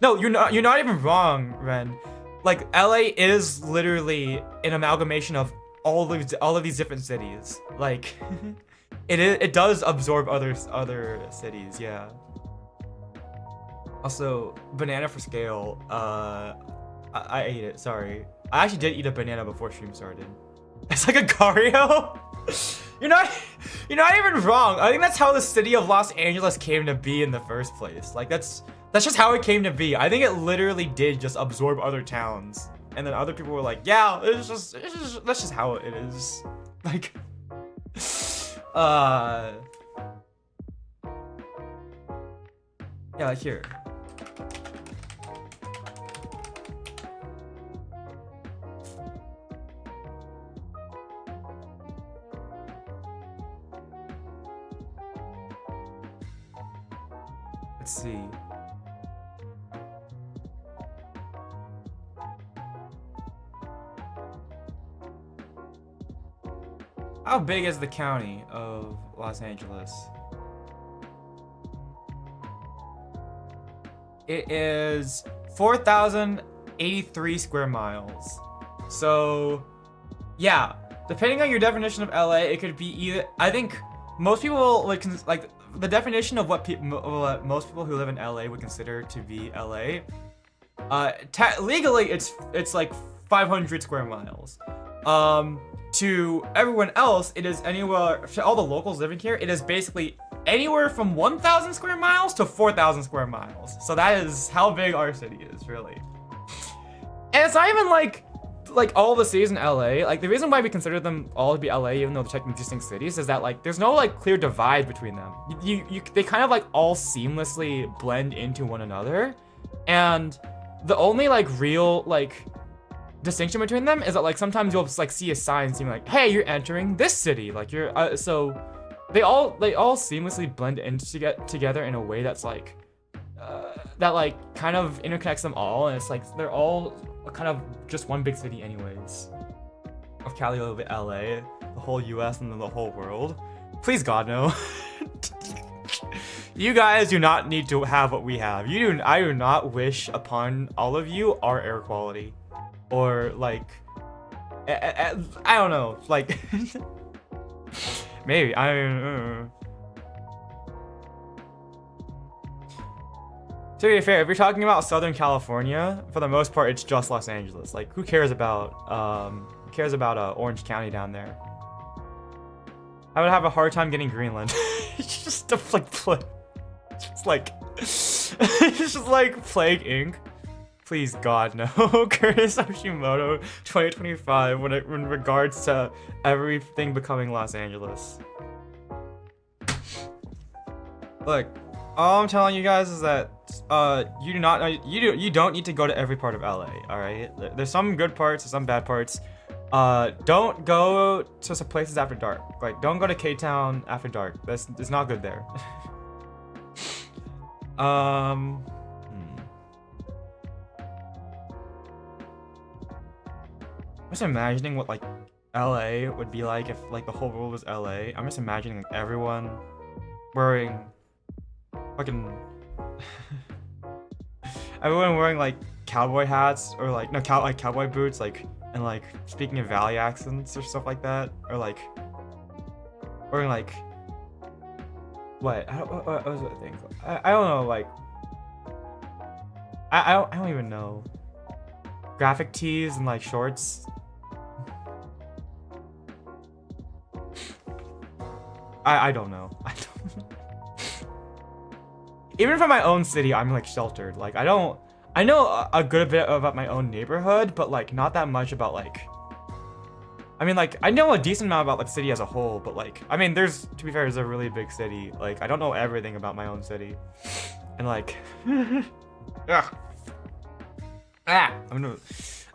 No, you're not even wrong, Ren. Like LA is literally an amalgamation of all of these different cities. Like it does absorb other cities, yeah. Also, banana for scale. I ate it. Sorry, I actually did eat a banana before stream started. It's like a Gario. You're not even wrong. I think that's how the city of Los Angeles came to be in the first place. Like that's just how it came to be. I think it literally did just absorb other towns, and then other people were like, yeah, that's just how it is. Like, yeah, like here. Let's see. How big is the county of Los Angeles? It is 4,083 square miles. So, yeah, depending on your definition of LA, it could be either. I think most people like the definition of what most people who live in LA would consider to be LA. Legally, it's like 500 square miles. To everyone else, it is anywhere. To all the locals living here, it is basically anywhere from 1,000 square miles to 4,000 square miles. So that is how big our city is, really. And it's not even like all the cities in LA. Like the reason why we consider them all to be LA, even though they're technically distinct cities, is that like there's no like clear divide between them. They kind of like all seamlessly blend into one another, and the only like real like distinction between them is that like sometimes you'll just like see a sign saying like, hey, you're entering this city, like you're so they all seamlessly blend into together in a way that's like that like kind of interconnects them all, and it's like they're all kind of just one big city anyways. Of Cali over LA, the whole US, and then the whole world. Please God, no. You guys do not need to have what we have. I do not wish upon all of you our air quality. Or like, I don't know, like, maybe, I don't know. To be fair, if you're talking about Southern California, for the most part, it's just Los Angeles. Like, who cares about Orange County down there? I would have a hard time getting Greenland. It's just stuff like, it's just like Plague Inc. Please God, no. Kurtis Hashimoto 2025 in regards to everything becoming Los Angeles. Look, all I'm telling you guys is that you don't need to go to every part of LA, alright? There's some good parts, there's some bad parts. Don't go to some places after dark. Like, don't go to K-Town after dark. It's not good there. I'm just imagining what like LA would be like if like the whole world was LA. I'm just imagining like everyone wearing fucking everyone wearing like cowboy hats or like cowboy boots, like, and like speaking in valley accents or stuff like that, or like wearing like what was the thing? I don't know, like I don't even know. Graphic tees and like shorts. I don't know. Even for my own city, I'm like sheltered. Like I know a good bit about my own neighborhood, but like not that much about like. I mean, like I know a decent amount about like the city as a whole, but like I mean, to be fair, it's a really big city. Like I don't know everything about my own city, and like,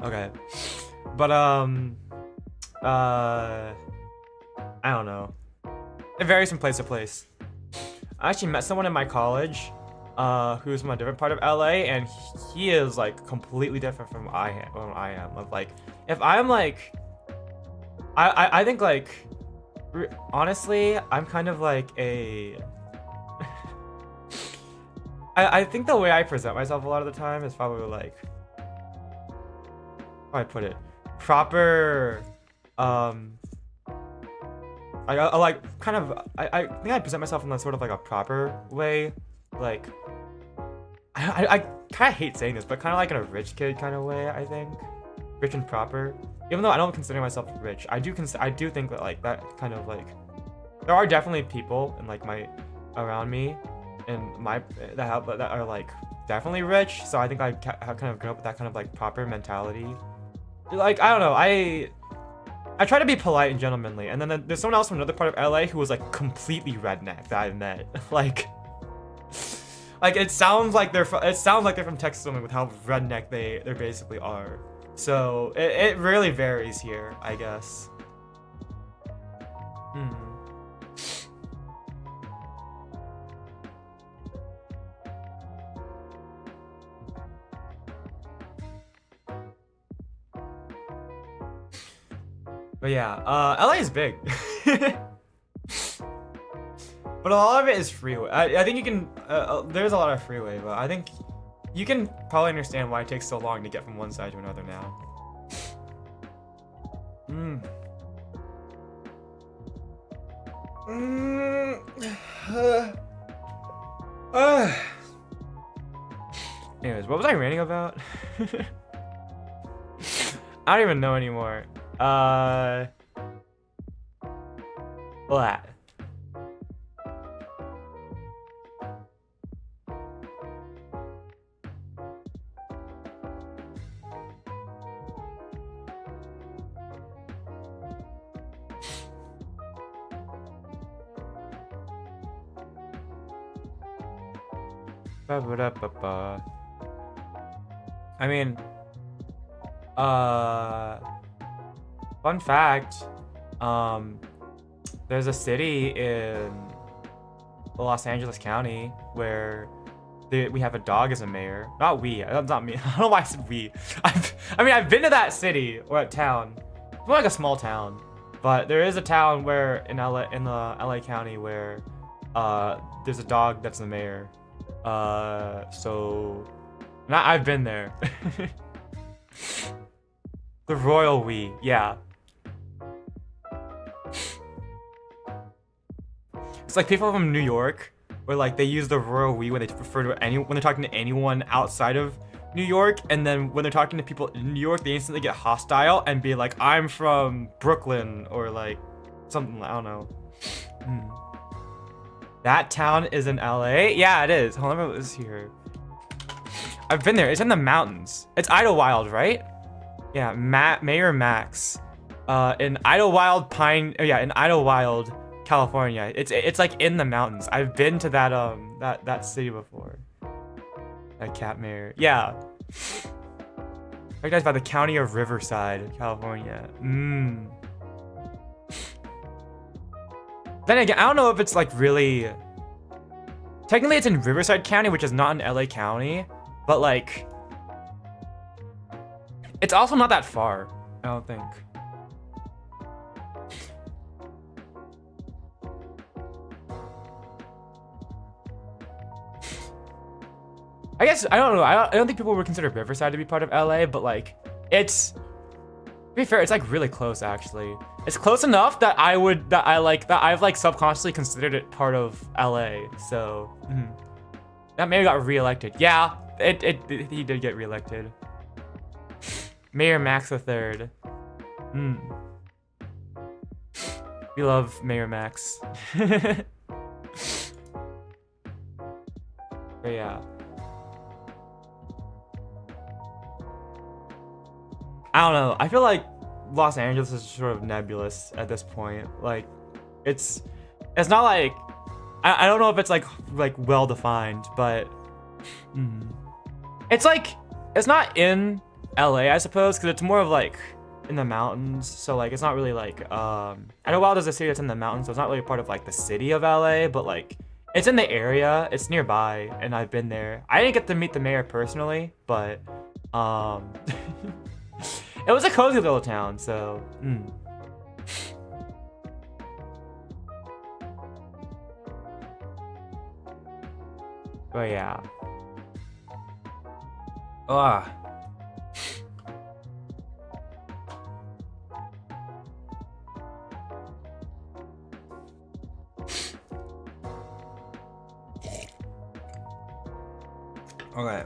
okay, but I don't know. It varies from place to place. I actually met someone in my college who's from a different part of LA, and he is like completely different from I am. Like, if I'm like, I think like, honestly, I'm kind of like a. I think the way I present myself a lot of the time is probably like, how do I put it, proper. I like kind of I think I present myself in that sort of like a proper way, like I kind of hate saying this, but kind of like in a rich kid kind of way. I think rich and proper, even though I don't consider myself rich. I do think that like that kind of like there are definitely people in like my around me and my that are like definitely rich. So I think I kind of grew up with that kind of like proper mentality. Like I don't know, I try to be polite and gentlemanly, and then there's someone else from another part of LA who was like completely redneck that I met. like it sounds like they're from Texas with how redneck they basically are. So it really varies here, I guess. But yeah, LA is big. But a lot of it is freeway. I think you can, there's a lot of freeway, but I think you can probably understand why it takes so long to get from one side to another now. Anyways, what was I ranting about? I don't even know anymore. What? I mean, fun fact, there's a city in Los Angeles County where we have a dog as a mayor. Not we, that's not me. I don't know why I said we. I mean, I've been to that city or town. It's more like a small town, but there is a town where in the LA County where there's a dog that's the mayor. I've been there. The royal we, yeah. It's like people from New York, where like they use the royal we when they refer to when they're talking to anyone outside of New York, and then when they're talking to people in New York, they instantly get hostile and be like, "I'm from Brooklyn," or like something. I don't know. That town is in LA? Yeah, it is. Hold on, it was here. I've been there. It's in the mountains. It's Idlewild, right? Yeah, Mayor Max. In Idlewild, in Idlewild, California. It's like in the mountains. I've been to that city before. That cat mayor. Yeah. Recognized by the county of Riverside, California. Then again, I don't know if it's like really... Technically, it's in Riverside County, which is not in LA County. But like... It's also not that far, I don't think. I guess, I don't know. I don't think people would consider Riverside to be part of LA, but like, it's... To be fair, it's like really close actually. It's close enough that I've like subconsciously considered it part of LA. So that mayor got reelected. Yeah, he did get reelected. Mayor Max III. We love Mayor Max. But yeah. I don't know. I feel like Los Angeles is sort of nebulous at this point. Like, it's not like I don't know if it's like well defined, but it's like it's not in LA, I suppose, because it's more of like in the mountains. So like it's not really like Idlewild is a city that's in the mountains, so it's not really part of like the city of LA, but like it's in the area. It's nearby, and I've been there. I didn't get to meet the mayor personally, but it was a cozy little town, so But yeah. Okay.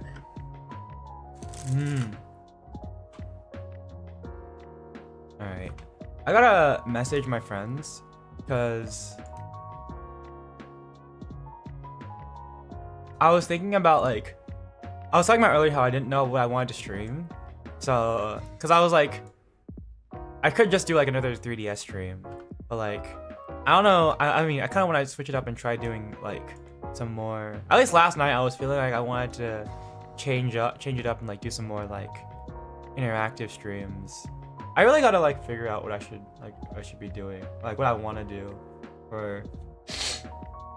Alright. I gotta message my friends because I was thinking about like I was talking about earlier how I didn't know what I wanted to stream. So because I was like I could just do like another 3DS stream, but like I don't know. I mean I kind of want to switch it up and try doing like some more. At least last night I was feeling like I wanted to change it up and like do some more like interactive streams. I really gotta like figure out what I should be doing, like what I want to do for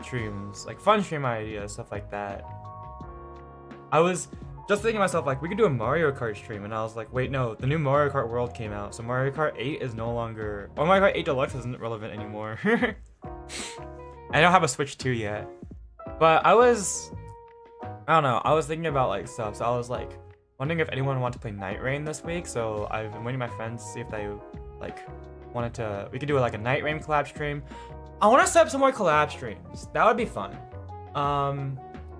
streams, like fun stream ideas, stuff like that. I was just thinking to myself, like, we could do a Mario Kart stream, and I was like, wait, no, the new Mario Kart World came out, so Mario Kart 8 is no longer, or Mario Kart 8 Deluxe isn't relevant anymore. I don't have a Switch 2 yet, but I don't know, I was thinking about, like, stuff, so I was, like, wondering if anyone wanted to play Night Rain this week, so I've been waiting my friends to see if they, like, wanted to, we could do, like, a Night Rain collab stream. I want to set up some more collab streams, that would be fun.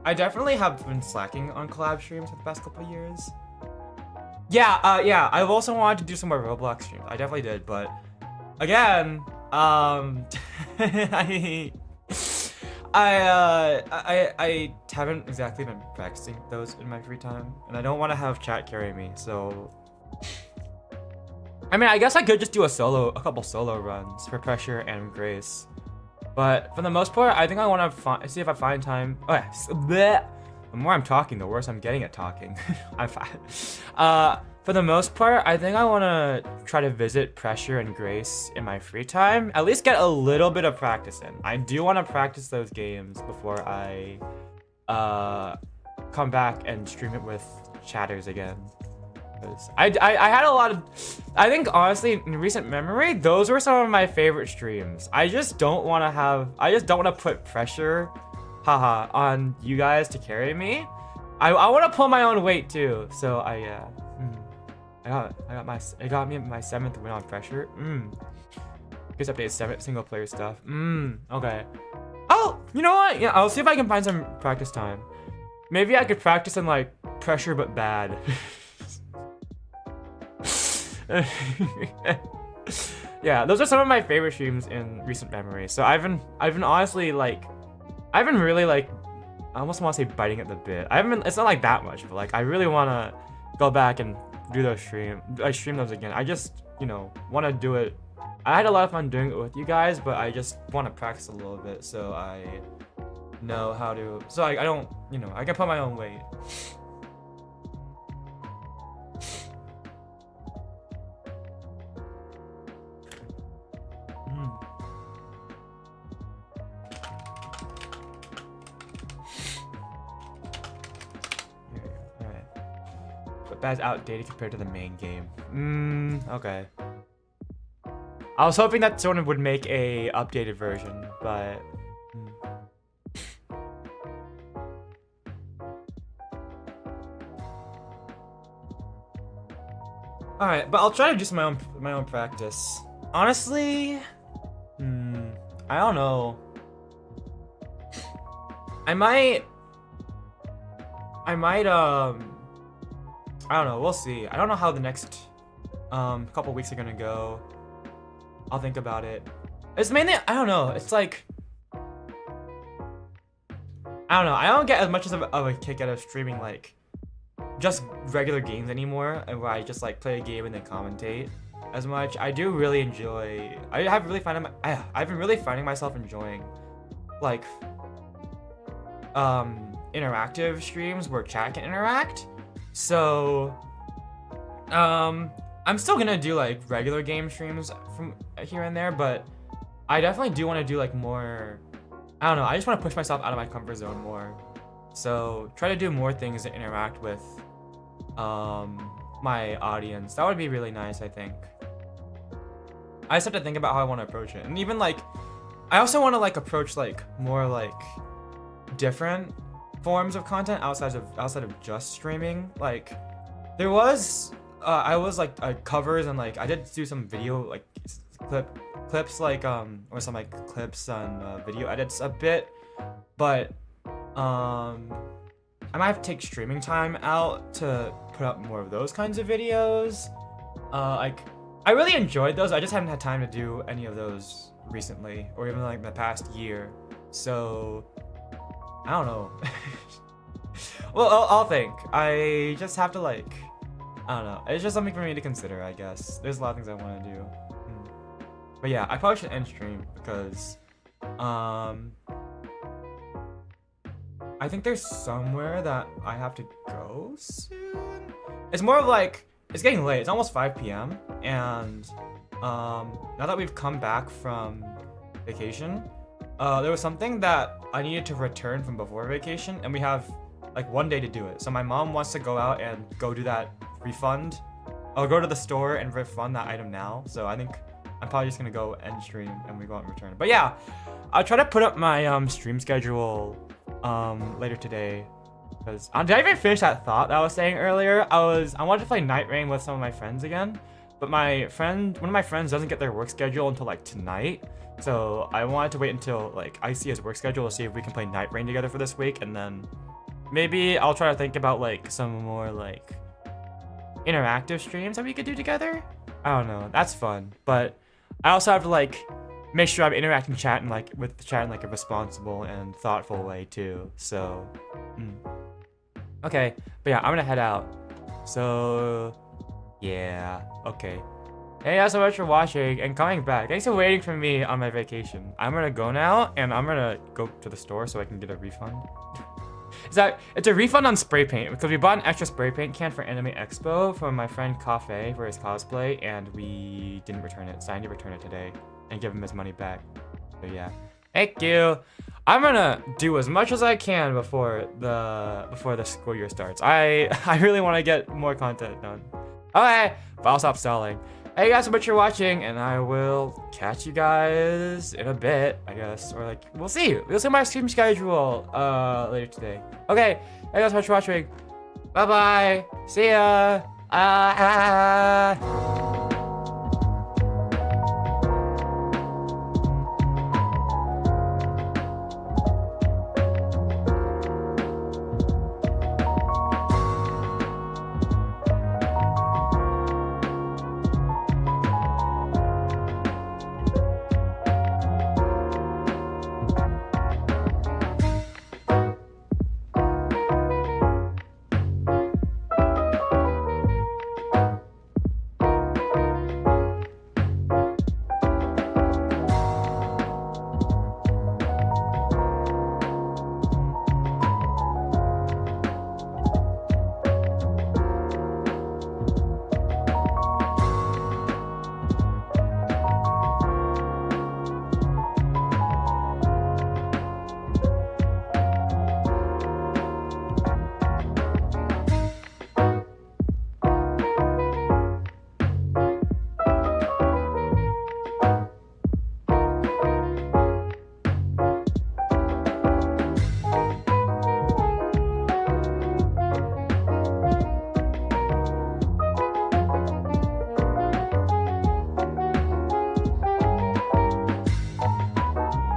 I definitely have been slacking on collab streams for the past couple of years. Yeah, I've also wanted to do some more Roblox streams. I definitely did, but again, I haven't exactly been practicing those in my free time, and I don't want to have chat carry me. So, I mean, I guess I could just do a couple solo runs for Pressure and Grace. But for the most part, I think I want to see if I find time. Oh, yeah. Bleh. The more I'm talking, the worse I'm getting at talking. For the most part, I think I want to try to visit Pressure and Grace in my free time. At least get a little bit of practice in. I do want to practice those games before I come back and stream it with chatters again. I had a lot of, I think honestly in recent memory, those were some of my favorite streams. I just don't want to put pressure, on you guys to carry me. I want to pull my own weight too. So I got my 7th win on Pressure. Just update 7 single player stuff. Okay. Oh, you know what? Yeah, I'll see if I can find some practice time. Maybe I could practice in like Pressure but bad. Yeah, those are some of my favorite streams in recent memory. So I've been honestly like, I've been really like, I almost want to say biting at the bit. It's not like that much, but like I really want to go back and do those stream those again. I just, want to do it. I had a lot of fun doing it with you guys, but I just want to practice a little bit so I know how to, so I don't, I can put my own weight. That's outdated compared to the main game. Okay. I was hoping that someone would make a updated version, but all right, but I'll try to do some my own practice. Honestly, I don't know. I might I don't know, we'll see. I don't know how the next couple weeks are gonna go. I'll think about it. It's mainly, I don't know, it's like, I don't know, I don't get as much of a kick out of streaming like just regular games anymore, and where I just like play a game and then commentate as much. I do really enjoy, I've been really finding myself enjoying like interactive streams where chat can interact. So, I'm still gonna do like regular game streams from here and there, but I definitely do want to do like more, I don't know, I just want to push myself out of my comfort zone more. So, try to do more things that interact with, my audience. That would be really nice, I think. I just have to think about how I want to approach it. And even like, I also want to like approach like more like different forms of content outside of just streaming. Like there was I was like covers, and like I did do some video like clips like or some like clips on video edits a bit, but I might have to take streaming time out to put up more of those kinds of videos. Like I really enjoyed those, I just haven't had time to do any of those recently, or even like the past year. So I don't know. Well, I'll think. I just have to like, I don't know. It's just something for me to consider, I guess. There's a lot of things I want to do. But yeah, I probably should end stream because, I think there's somewhere that I have to go soon. It's more of like, it's getting late. It's almost 5 p.m. And, now that we've come back from vacation, there was something that I needed to return from before vacation, and we have like 1 day to do it. So my mom wants to go out and go do that refund. I'll go to the store and refund that item now. So I think I'm probably just gonna go end stream and we go out and return. But yeah, I'll try to put up my stream schedule later today. Because did I even finish that thought that I was saying earlier? I wanted to play Night Rain with some of my friends again, but one of my friends doesn't get their work schedule until like tonight. So I wanted to wait until like I see his work schedule to see if we can play Night Rain together for this week, and then maybe I'll try to think about like some more like interactive streams that we could do together. I don't know. That's fun, but I also have to like make sure I'm interacting chat and like with the chat in like a responsible and thoughtful way too. So. Okay, but yeah, I'm gonna head out. So, yeah, okay. Thank you guys so much for watching and coming back. Thanks for waiting for me on my vacation. I'm gonna go now, and I'm gonna go to the store so I can get a refund. It's a refund on spray paint, because we bought an extra spray paint can for Anime Expo from my friend Cafe for his cosplay, and we didn't return it, so I need to return it today and give him his money back. So yeah, thank you. I'm gonna do as much as I can before the school year starts. I really want to get more content done. Okay, but I'll stop stalling. Hey guys, so much for watching, and I will catch you guys in a bit, I guess, or like we'll see. We'll see my stream schedule later today. Okay, hey guys, so much for watching. Bye bye. See ya.